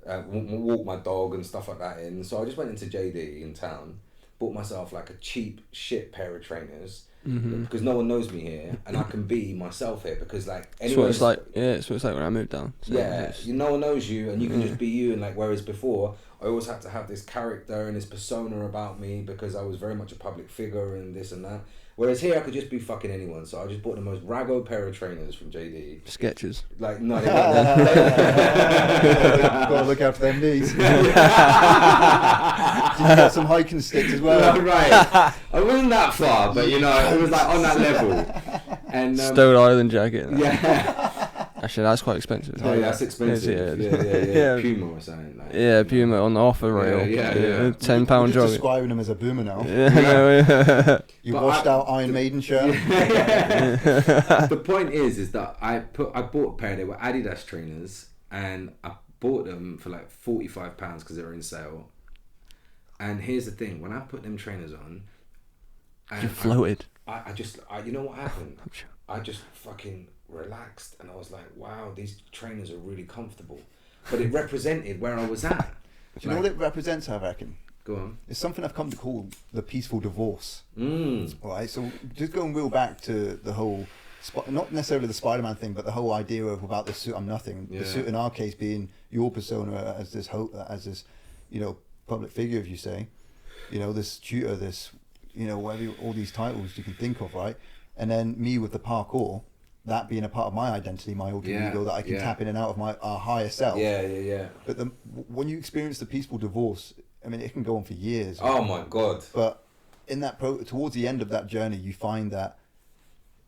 walk my dog and stuff like that in. So I just went into JD in town, bought myself like a cheap shit pair of trainers, because no one knows me here, and I can be myself here, because like it's what it's like. Yeah, it's what it's like when I moved down. So yeah, no one knows you, and you can just be you. And like, whereas before I always had to have this character and this persona about me, because I was very much a public figure and this and that. Whereas here I could just be fucking anyone. So I just bought the most raggo pair of trainers from JD. Sketches. Like, no, gotta look after them knees. Did you get some hiking sticks as well? No, right. I wasn't that far, but you know, it was like on that level. And Stone Island jacket. Yeah. Actually, that's quite expensive. Oh, yeah, that's expensive. Yeah. Puma or something. Like, yeah, Puma on the offer rail. Yeah. £10 You're jogging. describing them as a boomer now. Yeah. You washed out Iron Maiden shirt. The point is that I bought a pair. They were Adidas trainers, and I bought them for like £45 because they were in sale. And here's the thing: when I put them trainers on, You floated. I just you know what happened? I just fucking relaxed, and I was like, wow, these trainers are really comfortable. But it represented where I was at. Do you know what it represents, I reckon? Go on. It's something I've come to call the peaceful divorce. All right, so just going real back to the whole, not necessarily the Spider-Man thing, but the whole idea of about the suit I'm nothing. Yeah. The suit in our case being your persona as this you know, public figure, if you say, you know, this tutor, this, you know, whatever, all these titles you can think of, right? And then me with the parkour, that being a part of my identity, my alter ego that I can tap in and out of my higher self. Yeah. But when you experience the peaceful divorce, I mean, it can go on for years. Oh my God. But in that towards the end of that journey, you find that,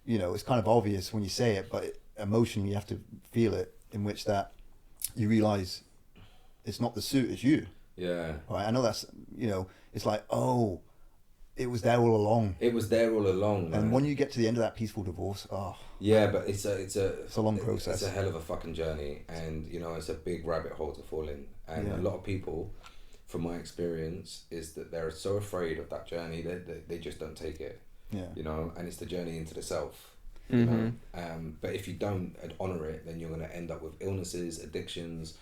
you know, it's kind of obvious when you say it, but emotionally you have to feel it, in which that you realize it's not the suit, it's you. Yeah. Right. I know that's, you know, it's like, oh, it was there all along. It was there all along. And when you get to the end of that peaceful divorce, yeah, but it's a long process. It's a hell of a fucking journey, and you know, it's a big rabbit hole to fall in. And a lot of people, from my experience, is that they're so afraid of that journey that they just don't take it. Yeah. You know, and it's the journey into the self. You know, but if you don't honor it, then you're going to end up with illnesses, addictions,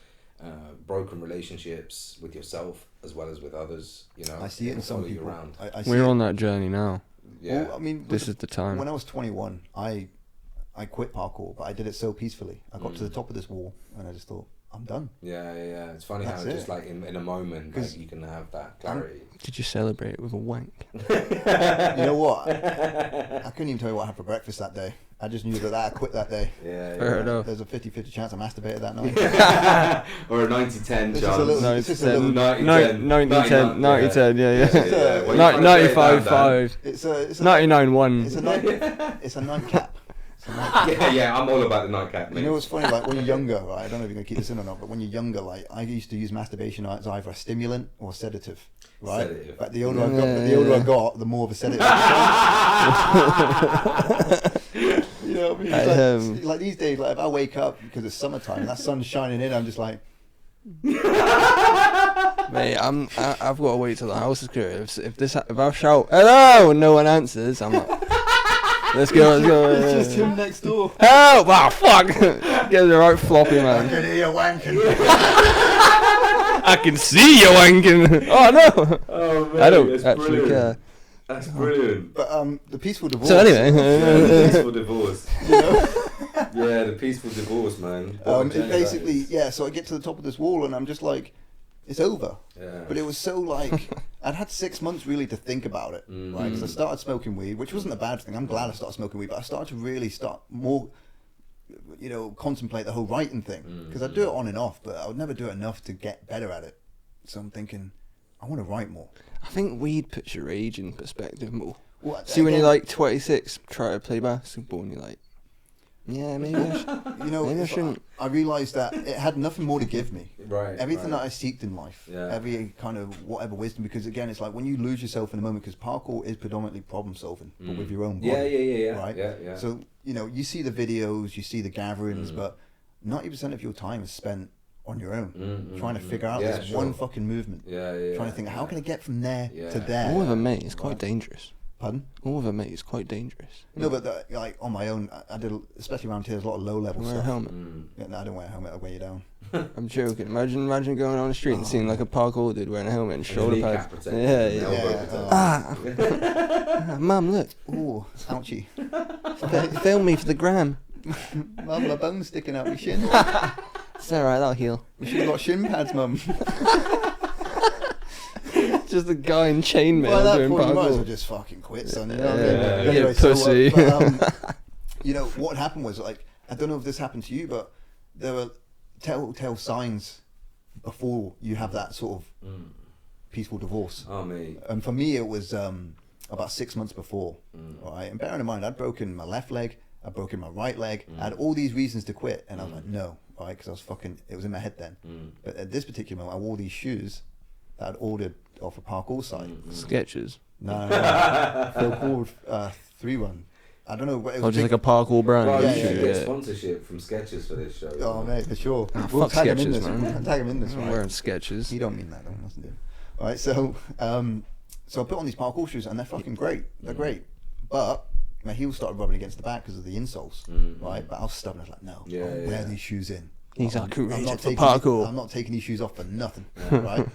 broken relationships with yourself as well as with others. You know, I see it in some people. Around. We're on that journey now. Yeah. Well, I mean, this is the time. When I was 21, I quit parkour, but I did it so peacefully. I got to the top of this wall, and I just thought, I'm done. Yeah. It's funny how just like in a moment, like, you can have that clarity. Did you celebrate with a wank? You know what? I couldn't even tell you what I had for breakfast that day. I just knew that I quit that day. Yeah. Fair enough. There's a 50-50 chance I masturbated that night. Or a 90-10 chance. 90-10, yeah. 95-5. It's 99-1. It's a nightcap. Yeah, I'm all about the nightcap. You know what's funny? Like when you're younger, right? I don't know if you're gonna keep this in or not, but when you're younger, like I used to use masturbation as either a stimulant or a sedative, right? Sedative. But the older I got, the more of a sedative. You know what I mean? Like these days, like if I wake up because it's summertime and that sun's shining in, I'm just like, Mate, I've got to wait till the house is clear. If I shout hello and no one answers, I'm like, let's go. It's just him next door. Help! Oh fuck! Get the right floppy, man. I can hear you wanking. I can see you wanking. Oh no! Oh man, I don't that's actually brilliant. care. That's brilliant. But the peaceful divorce. So anyway, The peaceful divorce. you know? Yeah, the peaceful divorce, man. It basically, so I get to the top of this wall and I'm just like, it's over. Yeah. But it was so like, I'd had 6 months really to think about it, right? Because I started smoking weed, which wasn't a bad thing. I'm glad I started smoking weed, but I started to really start more, contemplate the whole writing thing. Because I'd do it on and off, but I would never do it enough to get better at it. So I'm thinking, I want to write more. I think weed puts your age in perspective more. Well, See, when again, you're like 26, try to play basketball, and you're like, yeah, maybe I should. Maybe I shouldn't. I realised that it had nothing more to give me. Right. Everything that I seeked in life, every kind of whatever wisdom, because again, it's like when you lose yourself in a moment, because parkour is predominantly problem solving, but with your own body. Yeah. Right? Yeah. So, you see the videos, you see the gatherings, but 90% of your time is spent on your own, trying to figure out this one fucking movement. Trying to think, how can I get from there to there? All of them, mate, it's quite dangerous. Pardon? All of them, mate, it's quite dangerous. No, but like on my own, I did, especially around here, there's a lot of low level Wear stuff. a helmet. Yeah, no, I don't wear a helmet, I weigh you down. I'm joking. Imagine going on the street and seeing like a parkour dude wearing a helmet and shoulder kneecap pads. protector, elbow protector. Mum, look. Ooh, ouchie. Film me for the gram. Mum, my bone's sticking out my shin. It's alright, that'll heal. You should have got shin pads, Mum. Just a guy in chainmail By that doing point, you might as well parkour. just fucking quit, son. You Yeah, know what I mean? yeah, Anyway, yeah, pussy. What happened was, like, I don't know if this happened to you, but there were telltale signs before you have that sort of peaceful divorce. Oh, mate. And for me, it was about 6 months before. Right? And bearing in mind, I'd broken my left leg, I'd broken my right leg, I had all these reasons to quit, and I was like, no, right? Because I was it was in my head then. But at this particular moment, I wore these shoes that I'd ordered off a parkour site. Sketches. No. They're called 3-1. I don't know. It was Just like a parkour brand. Bro, Yeah, you should yeah, get yeah. sponsorship from Sketches for this show. Oh, mate, for sure. Fuck tag him in Skechers, this. man. We'll tag him in this, I'm right? wearing Sketches. You don't mean that, though. Nothing to do. All right, so I put on these parkour shoes, and they're fucking great. They're great. But my heels started rubbing against the back because of the insoles, right? But I was stubborn. I was like, no, I'll wear these shoes in. He's like, I'm courageous not for taking parkour. I'm not taking these shoes off for nothing, right?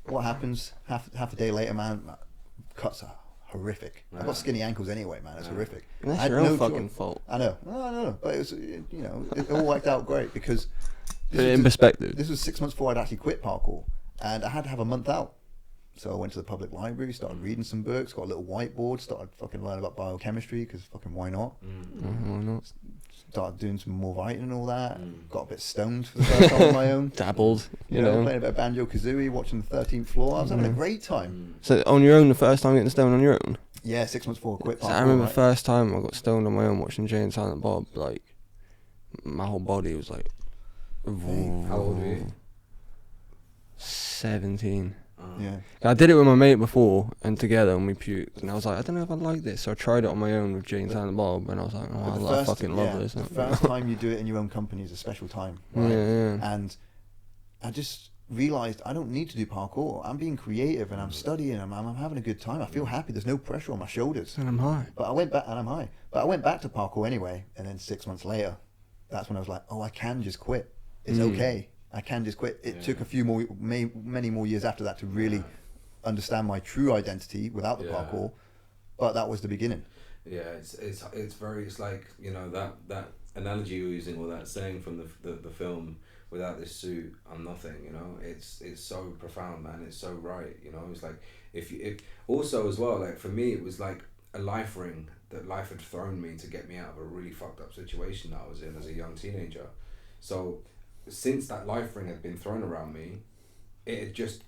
What happens? Half a day later, man, cuts are horrific. I've got skinny ankles anyway, man. It's horrific. And that's I had your own no fucking choice. fault. I know. No. But it was, it all worked out great because Put it in perspective. this was 6 months before I'd actually quit parkour, and I had to have a month out. So I went to the public library, started reading some books, got a little whiteboard, started fucking learning about biochemistry because fucking why not? Why not? Started doing some more writing and all that. Got a bit stoned for the first time on my own. Dabbled, You know, playing a bit of banjo kazooie, watching the 13th Floor. I was having a great time. So on your own, the first time getting stoned on your own? Yeah, 6 months before I quit. So parkour, I remember right? the first time I got stoned on my own watching Jay and Silent Bob, like, my whole body was like... How old were you? 17. Yeah. I did it with my mate before, and together, and we puked, and I was like, I don't know if I like this, so I tried it on my own with Jay and Silent Bob, and I was like, I fucking love this. The first time you do it in your own company is a special time, right? Yeah. And I just realised I don't need to do parkour. I'm being creative and I'm studying and I'm having a good time. I feel happy. There's no pressure on my shoulders. And I'm high. But I went back, and I'm high. But I went back to parkour anyway, and then 6 months later, that's when I was like, oh, I can just quit. It's okay. I can just quit. It took a few more, many more years after that to really understand my true identity without the parkour, but that was the beginning. Yeah, it's very, it's like, you know, that analogy you're using, or that saying from the film, without this suit I'm nothing, you know. It's so profound, man. It's so right, you know. It's like if also as well, like for me it was like a life ring that life had thrown me to get me out of a really fucked up situation that I was in as a young teenager. So since that life ring had been thrown around me, it had just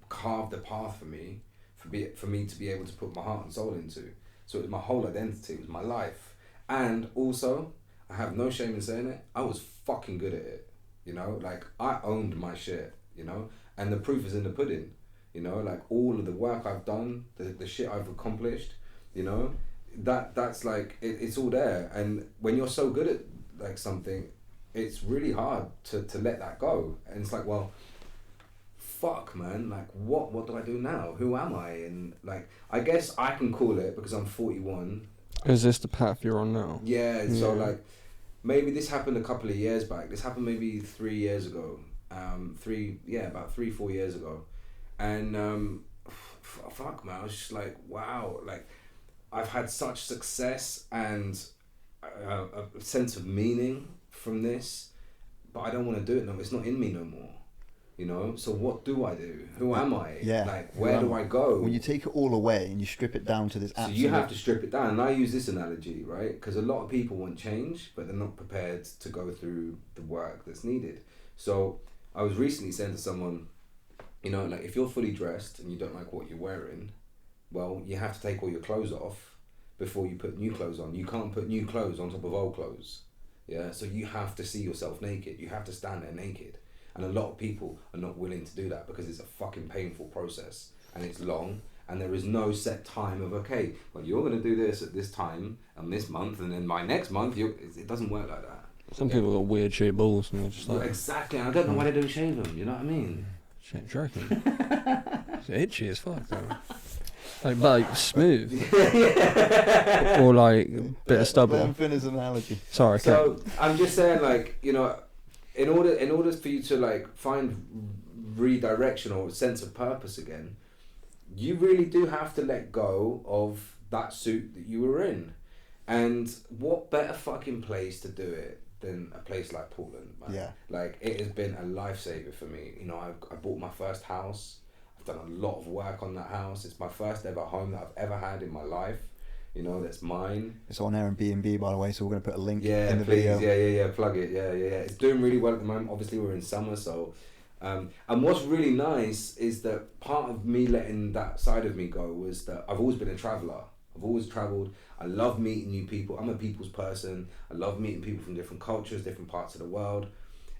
carved a path for me to be able to put my heart and soul into. So it was my whole identity, it was my life. And also, I have no shame in saying it, I was fucking good at it. You know, like I owned my shit, you know, and the proof is in the pudding, you know, like all of the work I've done, the shit I've accomplished, you know, that's like, it's all there. And when you're so good at like something, it's really hard to let that go. And it's like, well, fuck, man, like what do I do now? Who am I? And like, I guess I can call it, because I'm 41. Is this the path you're on now? Yeah, so like, maybe this happened a couple of years back. This happened maybe 3 years ago. About 3-4 years ago. And fuck, man, I was just like, wow, like, I've had such success and a sense of meaning from this, but I don't want to do it no more. It's not in me no more. You know, so what do I do? Who am I? Yeah. Like, where do I go? When you take it all away and you strip it down to this So absolute... you have to strip it down. And I use this analogy, right? Because a lot of people want change, but they're not prepared to go through the work that's needed. So I was recently saying to someone, you know, like, if you're fully dressed and you don't like what you're wearing, well, you have to take all your clothes off before you put new clothes on. You can't put new clothes on top of old clothes. Yeah, so you have to see yourself naked. You have to stand there naked. And a lot of people are not willing to do that because it's a fucking painful process and it's long, and there is no set time of, okay, well, you're going to do this at this time and this month, and then by next month, it doesn't work like that. Some people got weird shaped balls and they're just like... Exactly, I don't know why they don't shave them, you know what I mean? Shit, joking. It's itchy as fuck though. Like smooth. Or like a bit of stubble. Let him finish his analogy. Sorry, so I'm just saying, like, you know, in order for you to like find redirection or a sense of purpose again, you really do have to let go of that suit that you were in. And what better fucking place to do it than a place like Portland, man. Yeah. Like, it has been a lifesaver for me. You know, I bought my first house. I've done a lot of work on that house. It's my first ever home that I've ever had in my life. You know, that's mine. It's on Airbnb, by the way, so we're going to put a link in the please. video. Yeah, plug it. Yeah. It's doing really well at the moment. Obviously, we're in summer, so... and what's really nice is that part of me letting that side of me go was that I've always been a traveller. I've always travelled. I love meeting new people. I'm a people's person. I love meeting people from different cultures, different parts of the world.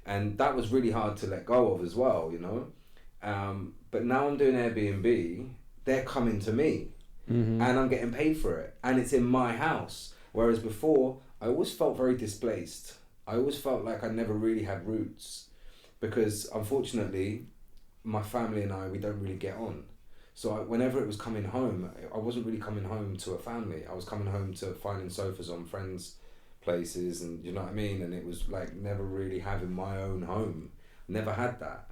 And that was really hard to let go of as well, you know? But now I'm doing Airbnb, they're coming to me. Mm-hmm. And I'm getting paid for it. And it's in my house. Whereas before, I always felt very displaced. I always felt like I never really had roots. Because unfortunately, my family and we don't really get on. So whenever it was coming home, I wasn't really coming home to a family. I was coming home to finding sofas on friends' places, and you know what I mean? And it was like never really having my own home. Never had that.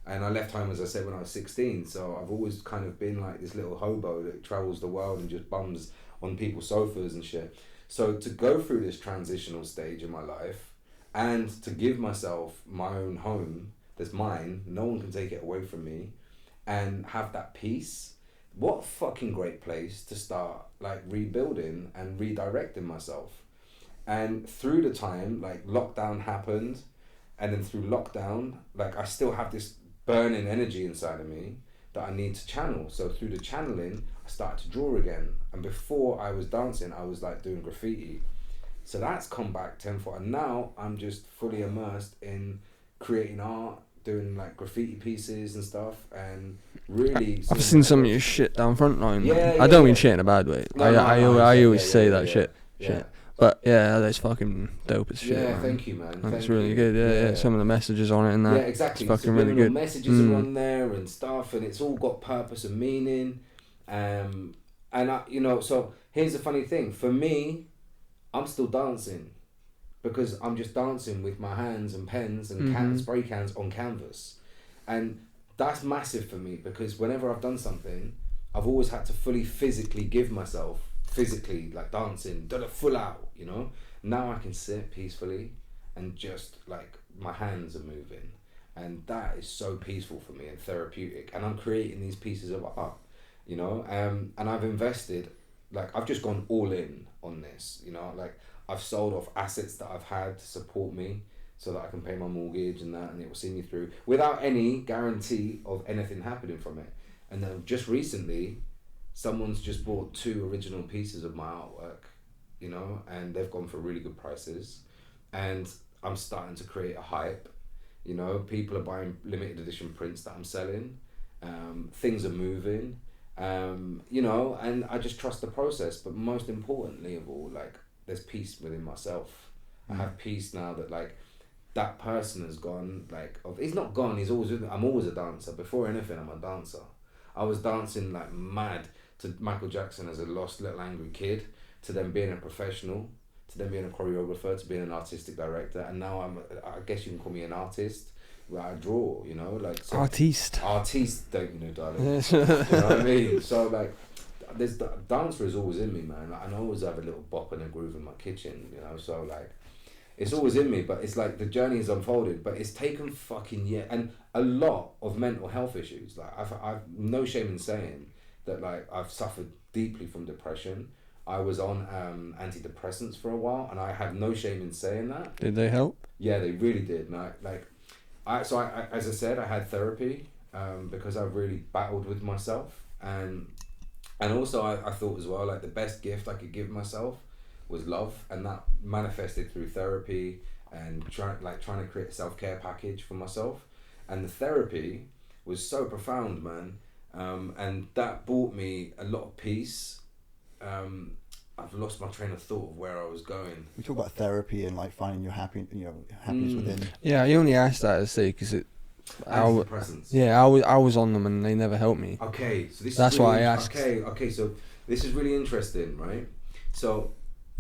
And I left home, as I said, when I was 16. So I've always kind of been like this little hobo that travels the world and just bums on people's sofas and shit. So to go through this transitional stage in my life and to give myself my own home that's mine, no one can take it away from me, and have that peace, what a fucking great place to start like rebuilding and redirecting myself. And through the time, like, lockdown happened, and then through lockdown, like, I still have this burning energy inside of me that I need to channel. So through the channeling, I started to draw again. And before I was dancing, I was like doing graffiti. So that's come back tenfold. And now I'm just fully immersed in creating art, doing like graffiti pieces and stuff, and really... I've seen some of your shit down Frontline. Yeah, I don't mean shit in a bad way. I always say that shit. Yeah. But yeah, that's fucking dope as shit. Yeah, man. thank you, man. It's really good. Yeah. Some of the messages on it and that. Yeah, exactly. It's fucking really good. Messages are on there and stuff, and it's all got purpose and meaning. And I, you know, so here's the funny thing. For me, I'm still dancing because I'm just dancing with my hands and pens and spray cans on canvas. And that's massive for me because whenever I've done something, I've always had to fully physically give myself, physically, like dancing, done it full out, you know? Now I can sit peacefully and just like my hands are moving. And that is so peaceful for me and therapeutic. And I'm creating these pieces of art, you know? And I've invested, like, I've just gone all in on this, you know? Like, I've sold off assets that I've had to support me so that I can pay my mortgage and that, and it will see me through without any guarantee of anything happening from it. And then just recently, someone's just bought 2 original pieces of my artwork, you know, and they've gone for really good prices. And I'm starting to create a hype, you know, people are buying limited edition prints that I'm selling. Things are moving, you know, and I just trust the process. But most importantly of all, like, there's peace within myself. I have peace now that, like, that person has gone, like, he's not gone, he's always with me. I'm always a dancer. Before anything, I'm a dancer. I was dancing like mad to Michael Jackson as a lost little angry kid, to then being a professional, to then being a choreographer, to being an artistic director, and now I guess you can call me an artist, where I draw, you know, like... So, artiste, don't you know, darling? You know what I mean? So, like, there's dancer is always in me, man. Like, and I always have a little bop and a groove in my kitchen, you know, so, like, it's always in me, but it's like the journey is unfolded, but it's taken fucking years, and a lot of mental health issues. Like, I've no shame in saying that, like, I've suffered deeply from depression. I was on antidepressants for a while, and I have no shame in saying that. Did they help? Yeah, they really did. And I as I said, I had therapy because I really battled with myself, and also I thought as well, like, the best gift I could give myself was love, and that manifested through therapy and trying to create a self-care package for myself. And the therapy was so profound, man, and that brought me a lot of peace. I've lost my train of thought of where I was going. We talk about therapy and like finding your happiness within. Yeah, I only asked that to say because Antidepressants. I was on them and they never helped me. Okay, so that's why I asked. Okay, so this is really interesting, right? So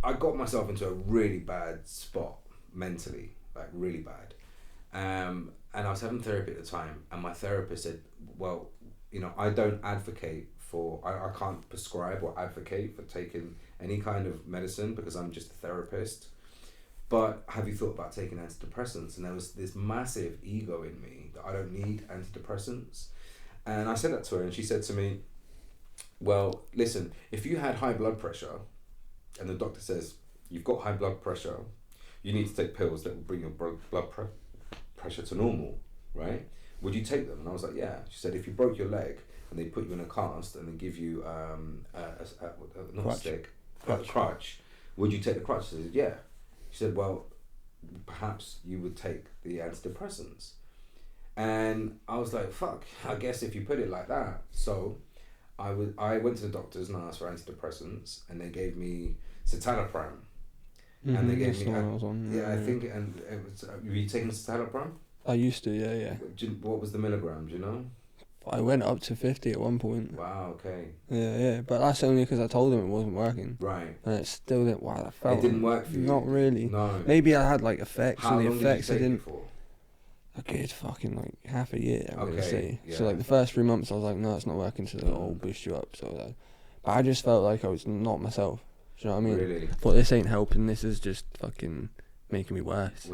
I got myself into a really bad spot mentally, like really bad, and I was having therapy at the time, and my therapist said, well, you know, I don't advocate for, I can't prescribe or advocate for taking any kind of medicine because I'm just a therapist, but have you thought about taking antidepressants? And there was this massive ego in me that I don't need antidepressants. And I said that to her, and she said to me, well, listen, if you had high blood pressure and the doctor says you've got high blood pressure, you need to take pills that will bring your blood pressure to normal, right? Would you take them? And I was like, yeah. She said, if you broke your leg and they put you in a cast and they give you a crutch, would you take the crutch? I said, yeah. She said, well, perhaps you would take the antidepressants. And I was like, fuck, I guess if you put it like that. So I went to the doctors and asked for antidepressants, and they gave me citalopram. And they gave me, I think, and it was, were you taking citalopram? I used to, yeah. What was the milligram, do you know? I went up to 50 at one point. Wow, okay. Yeah, but that's only because I told them it wasn't working. Right. And it still didn't, I felt it didn't work for you? Not really. No. Maybe I had like effects, How and the long effects did you take I didn't. It for? A good fucking like half a year, I'm gonna say. Yeah. So like the first 3 months I was like, no, it's not working, so I'll boost you up. So but I just felt like I was not myself. Do you know what I mean? Really? Thought this ain't helping, this is just fucking making me worse.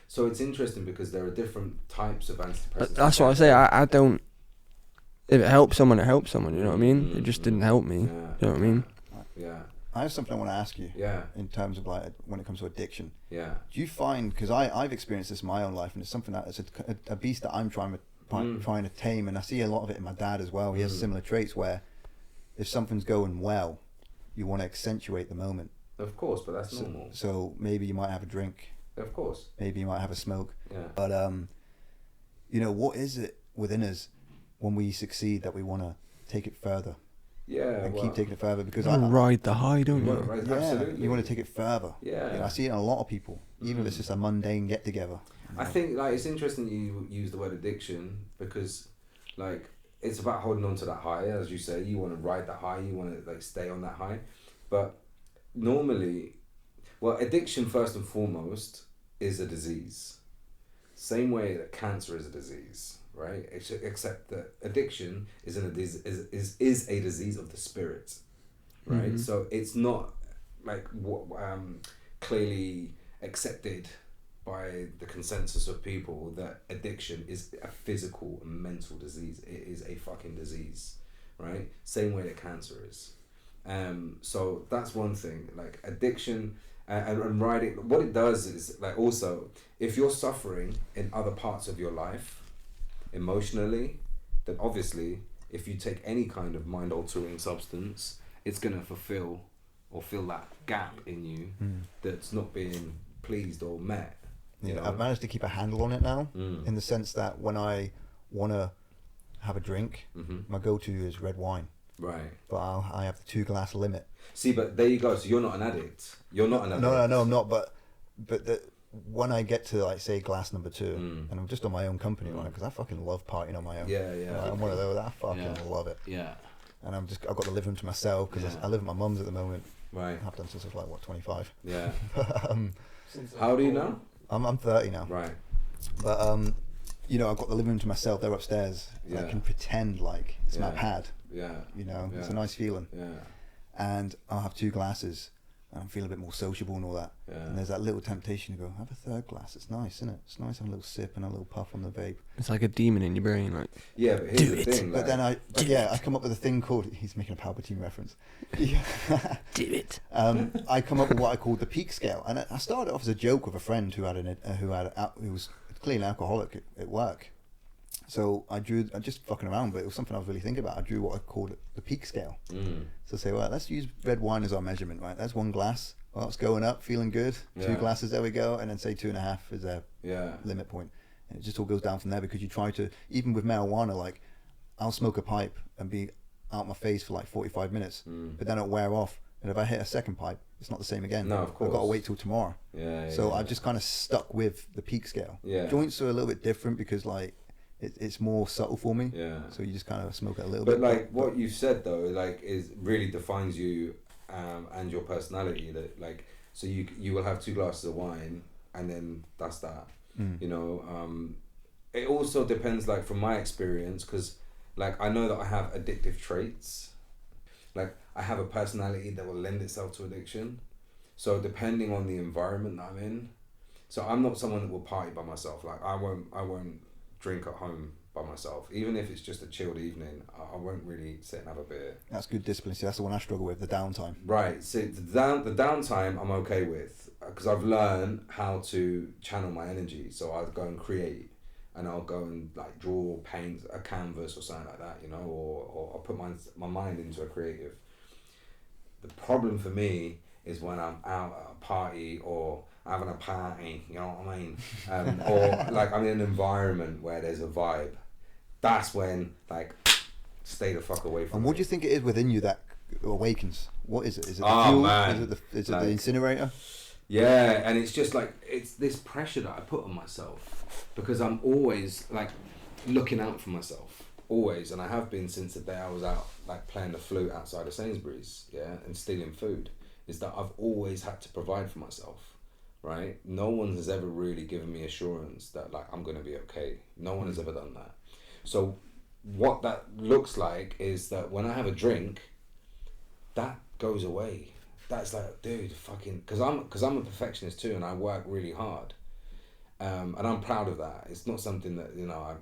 So it's interesting because there are different types of antidepressants. But that's what I say, I don't, if it helps someone, it helps someone, you know what I mean? It just didn't help me. Yeah. You know what I mean? Yeah. I have something I want to ask you. Yeah. In terms of like when it comes to addiction. Yeah. Do you find, because I've experienced this in my own life, and it's something that is a beast that I'm trying to tame, and I see a lot of it in my dad as well. He has similar traits where if something's going well, you want to accentuate the moment. Of course, but that's normal. So maybe you might have a drink. Of course. Maybe you might have a smoke. Yeah. But you know, what is it within us when we succeed that we want to take it further? Yeah, and keep taking it further, because I ride the high, don't you? Right, yeah, absolutely. you want to take it further. Yeah, you know, I see it in a lot of people, even if it's just a mundane get together. I think like it's interesting you use the word addiction because like it's about holding on to that high, as you say. You want to ride that high, you want to like stay on that high, but normally, well, addiction first and foremost is a disease. Same way that cancer is a disease. Right, except that addiction is a disease of the spirit, right? Mm-hmm. So it's not like clearly accepted by the consensus of people that addiction is a physical and mental disease. It is a fucking disease, right? Same way that cancer is. So that's one thing. Like addiction and riding. What it does is like also if you're suffering in other parts of your life. Emotionally, then obviously if you take any kind of mind altering substance, it's going to fulfill or fill that gap in you that's not being pleased or met. You know? I've managed to keep a handle on it now, in the sense that when I want to have a drink, my go-to is red wine. Right. But I have the 2-glass limit. See, but there you go. So you're not an addict. You're not an addict. No, I'm not. But when I get to, like, say, glass number 2, and I'm just on my own company, right? Because I fucking love partying on my own. Yeah, yeah. Like, I'm one of those. I fucking love it. Yeah. And I've got the living room to myself because I live with my mum's at the moment. Right. I've done since I was like, what, 25? Yeah. um, How old are you now? I'm 30 now. Right. But you know, I've got the living room to myself. They're upstairs. Yeah. I can pretend like it's my pad. Yeah. You know, Yeah. it's a nice feeling. Yeah. And I'll have 2 glasses, and I'm feeling a bit more sociable and all that. Yeah. And there's that little temptation to go, have a 3rd glass. It's nice, isn't it? It's nice having a little sip and a little puff on the vape. It's like a demon in your brain, like. Yeah, but here's the thing. But then I come up with a thing called. He's making a Palpatine reference. Yeah. Do it. I come up with what I call the peak scale, and I started off as a joke with a friend who was clearly alcoholic at work. So I just fucking around, but it was something I was really thinking about. I drew what I called the peak scale. So say, well, let's use red wine as our measurement, right? That's 1 glass. Well, it's going up, feeling good. 2 glasses, there we go. And then say 2.5 is their limit point. And it just all goes down from there, because you try to, even with marijuana, like, I'll smoke a pipe and be out my face for like 45 minutes, but then it'll wear off. And if I hit a second pipe, it's not the same again. No, of course. I've got to wait till tomorrow. So I've just kind of stuck with the peak scale. Joints are a little bit different because, like, it's more subtle for me. So you just kind of smoke it a little bit. But like what you've said though, like, is really defines you and your personality. That, like, so you will have 2 glasses of wine and then that's that. You know, it also depends, like, from my experience, because, like, I know that I have addictive traits. Like, I have a personality that will lend itself to addiction. So depending on the environment that I'm in, so I'm not someone that will party by myself. Like, I won't drink at home by myself, even if it's just a chilled evening. I won't really sit and have a beer. That's good discipline. See, that's the one I struggle with, the downtime. Right. So the downtime I'm okay with, because I've learned how to channel my energy. So I'll go and create, and I'll go and, like, draw, paint a canvas or something like that, you know, or I'll put my mind into a creative. The problem for me is when I'm out at a party or having a party, you know what I mean? Or, like, I'm in an environment where there's a vibe. That's when, like, stay the fuck away from And what do you think it is within you that awakens? What is it? Is it the Oh, fuel? man. Is it the incinerator? Yeah, and it's just like, it's this pressure that I put on myself, because I'm always, like, looking out for myself. Always. And I have been since the day I was out, like, playing the flute outside of Sainsbury's, and stealing food. Is that I've always had to provide for myself. Right? No one has ever really given me assurance that, like, I'm going to be okay. No one has ever done that. So what that looks like is that when I have a drink, that goes away. That's like, dude, fucking, because I'm a perfectionist too, and I work really hard. And I'm proud of that. It's not something that, you know,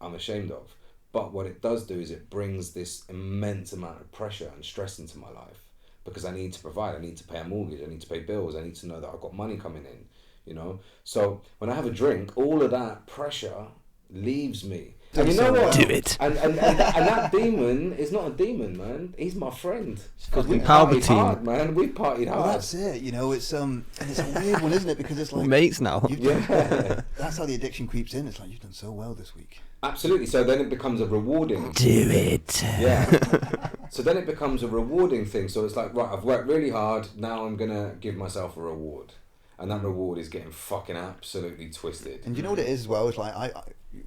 I'm ashamed of. But what it does do is it brings this immense amount of pressure and stress into my life. Because I need to provide, I need to pay a mortgage, I need to pay bills, I need to know that I've got money coming in, you know? So when I have a drink, all of that pressure leaves me. And you know what? Do it. And that demon is not a demon, man. He's my friend. Because we Palpatine. partied hard, man. We partied hard. Well, that's it. You know, it's and it's a weird one, isn't it? Because it's like, mates now. That's how the addiction creeps in. It's like, you've done so well this week. Absolutely. So then it becomes a rewarding. Do it. Yeah. So then it becomes a rewarding thing. So it's like, right, I've worked really hard. Now I'm gonna give myself a reward, and that reward is getting fucking absolutely twisted. And you know what it is as well? It's like I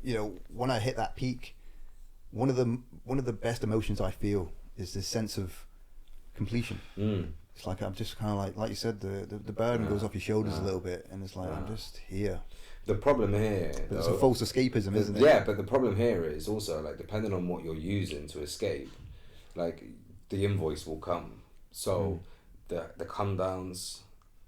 you know, when I hit that peak, one of the best emotions I feel is this sense of completion. It's like I'm just kind of like you said, the burden goes off your shoulders a little bit, and it's like I'm just here. The problem here, but it's a false escapism, isn't it? Yeah, but the problem here is also, like, depending on what you're using to escape, like, the invoice will come. So the come downs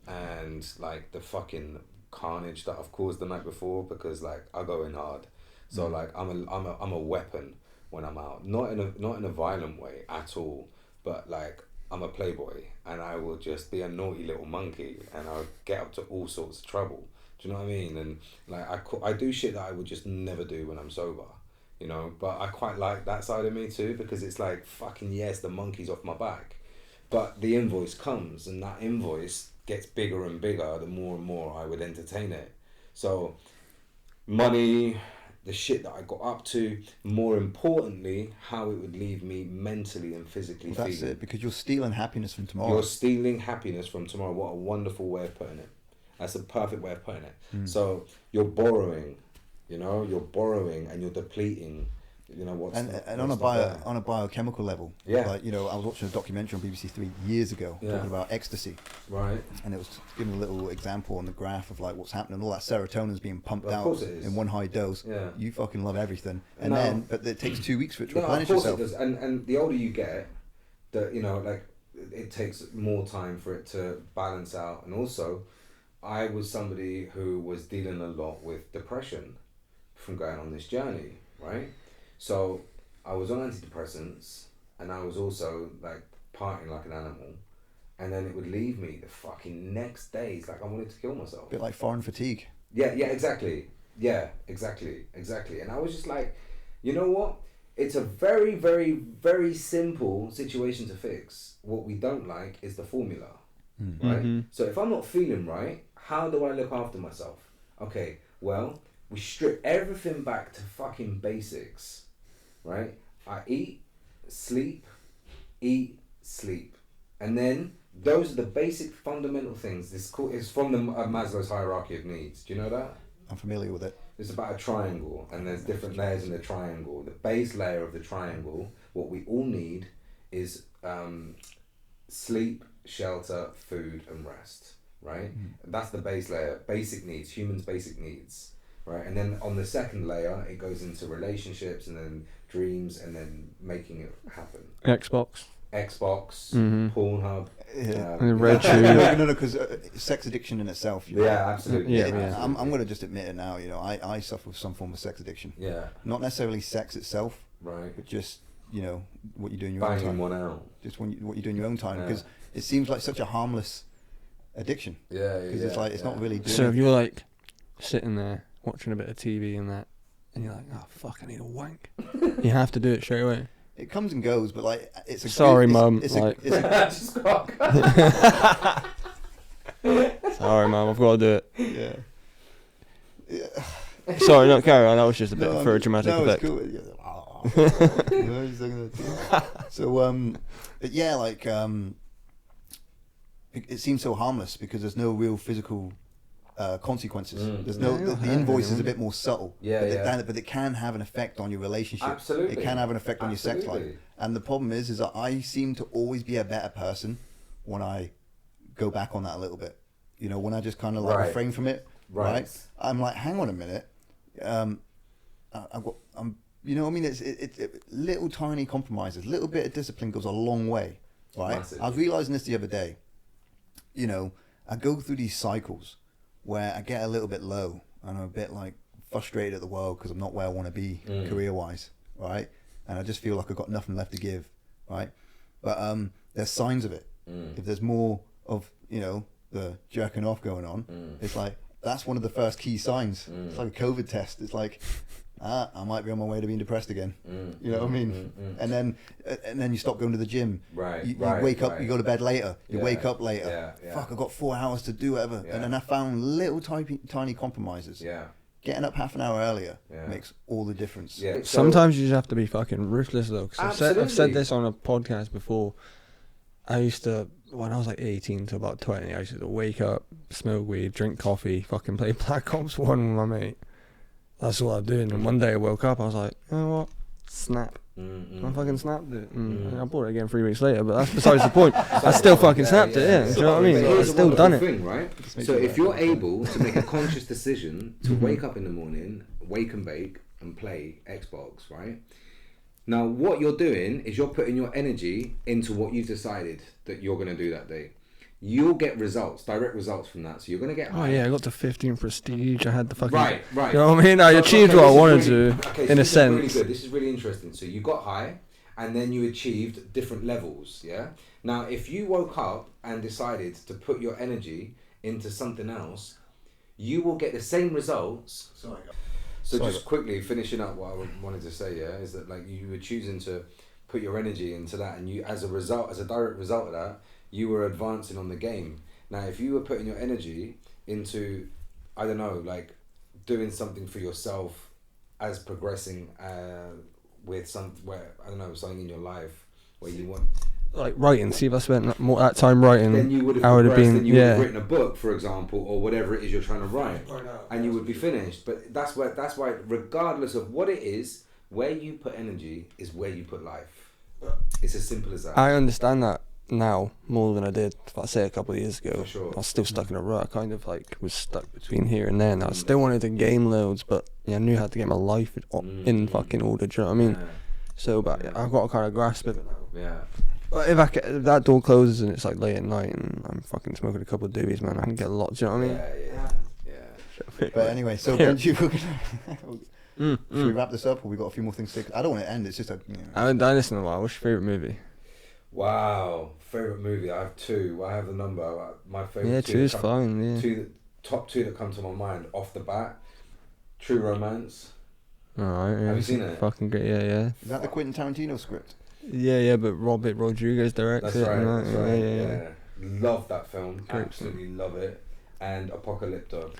and, like, the fucking carnage that I've caused the night before, because, like, I go in hard. So like I'm a weapon when I'm out, not in a violent way at all, but like I'm a playboy, and I will just be a naughty little monkey, and I'll get up to all sorts of trouble. Do you know what I mean? And like I do shit that I would just never do when I'm sober, you know. But I quite like that side of me too, because it's like, fucking yes, the monkey's off my back, but the invoice comes, and that invoice gets bigger and bigger the more and more I would entertain it. So money, the shit that I got up to, more importantly, how it would leave me mentally and physically feeling. That's it, because you're stealing happiness from tomorrow. You're stealing happiness from tomorrow. What a wonderful way of putting it. That's a perfect way of putting it. So you're borrowing, you're borrowing and you're depleting. What's on a biochemical level. Yeah. Like, I was watching a documentary on BBC Three years ago talking about ecstasy. Right. And it was giving a little example on the graph of like what's happening. All that serotonin's being pumped Of out course it is. in one high dose. Yeah. You fucking love everything, and No. but it takes 2 weeks for it to No, of replenish course itself. it does. And the older you get, it takes more time for it to balance out. And also, I was somebody who was dealing a lot with depression from going on this journey, right? So I was on antidepressants, and I was also like partying like an animal, and then it would leave me the fucking next days like I wanted to kill myself. A bit like foreign fatigue. Yeah, exactly. Yeah, exactly. And I was just like, you know what? It's a very, very, very simple situation to fix. What we don't like is the formula, right? So if I'm not feeling right, how do I look after myself? Okay, well, we strip everything back to fucking basics, right? I eat, sleep, and then those are the basic fundamental things. It's from the Maslow's hierarchy of needs. Do you know that? I'm familiar with it. It's about a triangle, and there's different layers in the triangle. The base layer of the triangle, what we all need is sleep, shelter, food, and rest, right? That's the base layer, basic needs, humans' basic needs, right? And then on the second layer, it goes into relationships, and then dreams, and then making it happen. Xbox, Pornhub. Red Shoe. No, because sex addiction in itself. Absolutely. I'm going to just admit it now. I suffer with some form of sex addiction. Yeah. Not necessarily sex itself, right? But just what you do in your Banging own time. One out. Just what you do in your own time, because it seems like such a harmless addiction. Because it's like it's not really. Doing So if you're like sitting there watching a bit of TV and that, and you're like, oh fuck, I need a wank. You have to do it straight away. It comes and goes, but like it's a. Sorry, Mum. Sorry, Mum. I've got to do it. Yeah. Sorry, no, carry on. That was just a bit for a dramatic effect. It's cool. So yeah, like it seems so harmless because there's no real physical consequences. There's no the invoice is a bit more subtle. But it can have an effect on your relationship. Absolutely. It can have an effect on your sex life. And the problem is that I seem to always be a better person when I go back on that a little bit. When I just kind of like refrain from it. Right. I'm like, hang on a minute. I'm it's little tiny compromises, little bit of discipline goes a long way, right? Massive. I was realizing this the other day. I go through these cycles where I get a little bit low and I'm a bit like frustrated at the world because I'm not where I want to be career wise, right? And I just feel like I've got nothing left to give, right? But there's signs of it. If there's more of the jerking off going on, it's like that's one of the first key signs. It's like a COVID test. It's like I might be on my way to being depressed again. You know what I mean? And then you stop going to the gym. You wake up, you go to bed later. You wake up later. Fuck, I've got 4 hours to do whatever. And then I found little tiny compromises. Getting up half an hour earlier makes all the difference. Sometimes you just have to be fucking ruthless though. Cause I've said this on a podcast before. I used to, when I was like 18 to about 20, I used to wake up, smoke weed, drink coffee, fucking play Black Ops 1 with my mate. That's what I was doing. And one day I woke up, I was like, you know what? Snap. I fucking snapped it. And I bought it again 3 weeks later, but that's besides the point. I still fucking snapped it, yeah. Do you know what I mean? I've still done it. Thing, right? So if you're able to make a conscious decision to wake up in the morning, wake and bake, and play Xbox, right? Now, what you're doing is you're putting your energy into what you've decided that you're going to do that day. You'll get results, direct results from that. So you're going to get high. Oh yeah, I got to 15 prestige. I had the fucking... Right. You know what I mean? I achieved what I wanted to, in a sense. Really good. This is really interesting. So you got high, and then you achieved different levels, yeah? Now, if you woke up and decided to put your energy into something else, you will get the same results. So just quickly finishing up what I wanted to say, yeah, is that like you were choosing to put your energy into that, and you, as a direct result of that, you were advancing on the game. Now, if you were putting your energy into, I don't know, like doing something for yourself as progressing with something in your life where you want, like writing. See if I spent more that time writing. Then you would have progressed, then you would have written a book, for example, or whatever it is you're trying to write, and you would be finished. But that's why, regardless of what it is, where you put energy is where you put life. It's as simple as that. I understand that now more than I did, if I say, a couple of years ago. For sure. I was still stuck in a rut. I kind of like was stuck between here and there. And I still wanted to game loads, but yeah, I knew how to get my life in fucking order. Do you know what I mean? Yeah. So, but I've got to kind of grasp it now. Yeah. But if that door closes and it's like late at night and I'm fucking smoking a couple of doobies, man, I can get a lot. Do you know what I mean? Yeah. But anyway, so Benji, should we wrap this up, or we got a few more things to say? I don't want to end. It's just a. I listen a while. What's your favourite movie? Wow, favorite movie. I have two. I have the number. My favorite. Yeah, two is fine. Yeah. Top two that come to my mind off the bat. True Romance. Alright. Yeah, Have you seen it? Fucking great. Yeah. Is that the Quentin Tarantino script? Yeah. But Robert Rodriguez directs it. That's right. And That's right. Yeah. Love that film. Great Absolutely love it. And Apocalypto.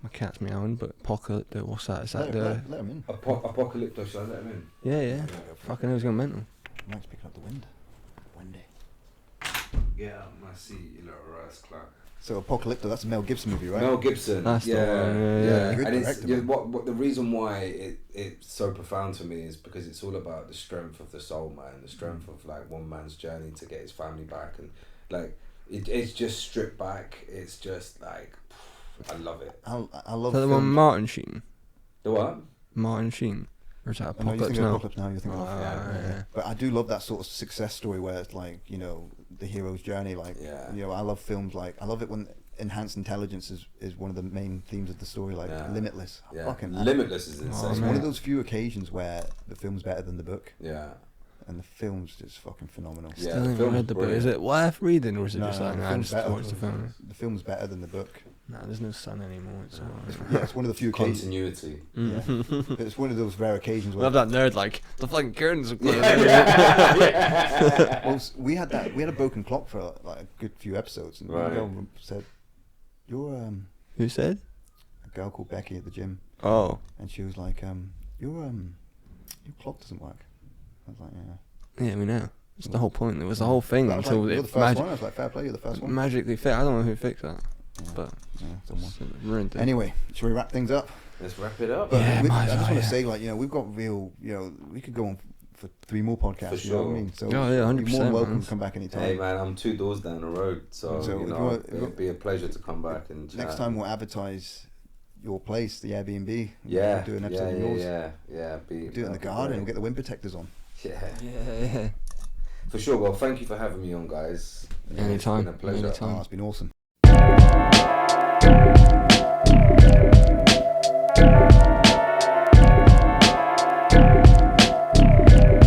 My cat's meowing, but Apocalypto, what's that? Is that Let him in. Apocalypto. Should I let him in? Yeah. Fucking hell, he's gone mental. Mike's picking up the wind. Windy. Yeah, I see you little rice clock. So Apocalypto, that's a Mel Gibson movie, right? Mel Gibson. That's the one, yeah. Good And it's director, man. what the reason why it's so profound to me is because it's all about the strength of the soul, man. The strength of like one man's journey to get his family back, and like it's just stripped back. It's just like I love it. I love. Is that the one Martin Sheen? The what? Martin Sheen. Or is that I know you're Apocalypse thinking of now? Apocalypse now. You're thinking of. Yeah. But I do love that sort of success story where it's like, you know, the hero's journey. Like, you know, I love films like, I love it when enhanced intelligence is one of the main themes of the story. Like Limitless. Yeah. Fucking Limitless is insane. It's one of those few occasions where the film's better than the book. Yeah. And the film's just fucking phenomenal. Yeah, Still the haven't film's read the book. brilliant. Is it worth reading, or is it No, just no, like, the nah, film's just better. watch the film? The film's better than the book. Nah, there's no sun anymore. It's Yeah, it's one of the few occasions. Continuity. Yeah. But it's one of those rare occasions I where love that nerd, like, the fucking curtains are closed. well, we had a broken clock for like a good few episodes, and Right. the girl said, "You're Who said? a girl called Becky at the gym," Oh. and she was like, your clock doesn't work." I was like, "Yeah." Yeah, we know. It's the whole point. It was the whole thing But I was until like, "You're the it first one." I was like, "Fair play, you're the first one." magically fit. I don't know who fixed that, Yeah. but Yeah, someone. ruined it. Anyway, should we wrap things up? Let's wrap it up. But Yeah, I might as just well, want to yeah. say, like, you know, we've got real, you know, we could go on for 3 more podcasts. For You know what I sure. mean? So Oh, yeah, 100%, you're more than welcome man. to come back anytime. Hey man, I'm 2 doors down the road, so So you if you know want- it'd be a pleasure to come back and chat. Next time we'll advertise your place, the Airbnb. Yeah, We'll do an episode of yours. yeah. Do it in the that'd be garden. great. We'll get the wind protectors on. Yeah, for sure. Well, thank you for having me on, guys. Anytime, It's been a pleasure. anytime. Oh, it's been awesome.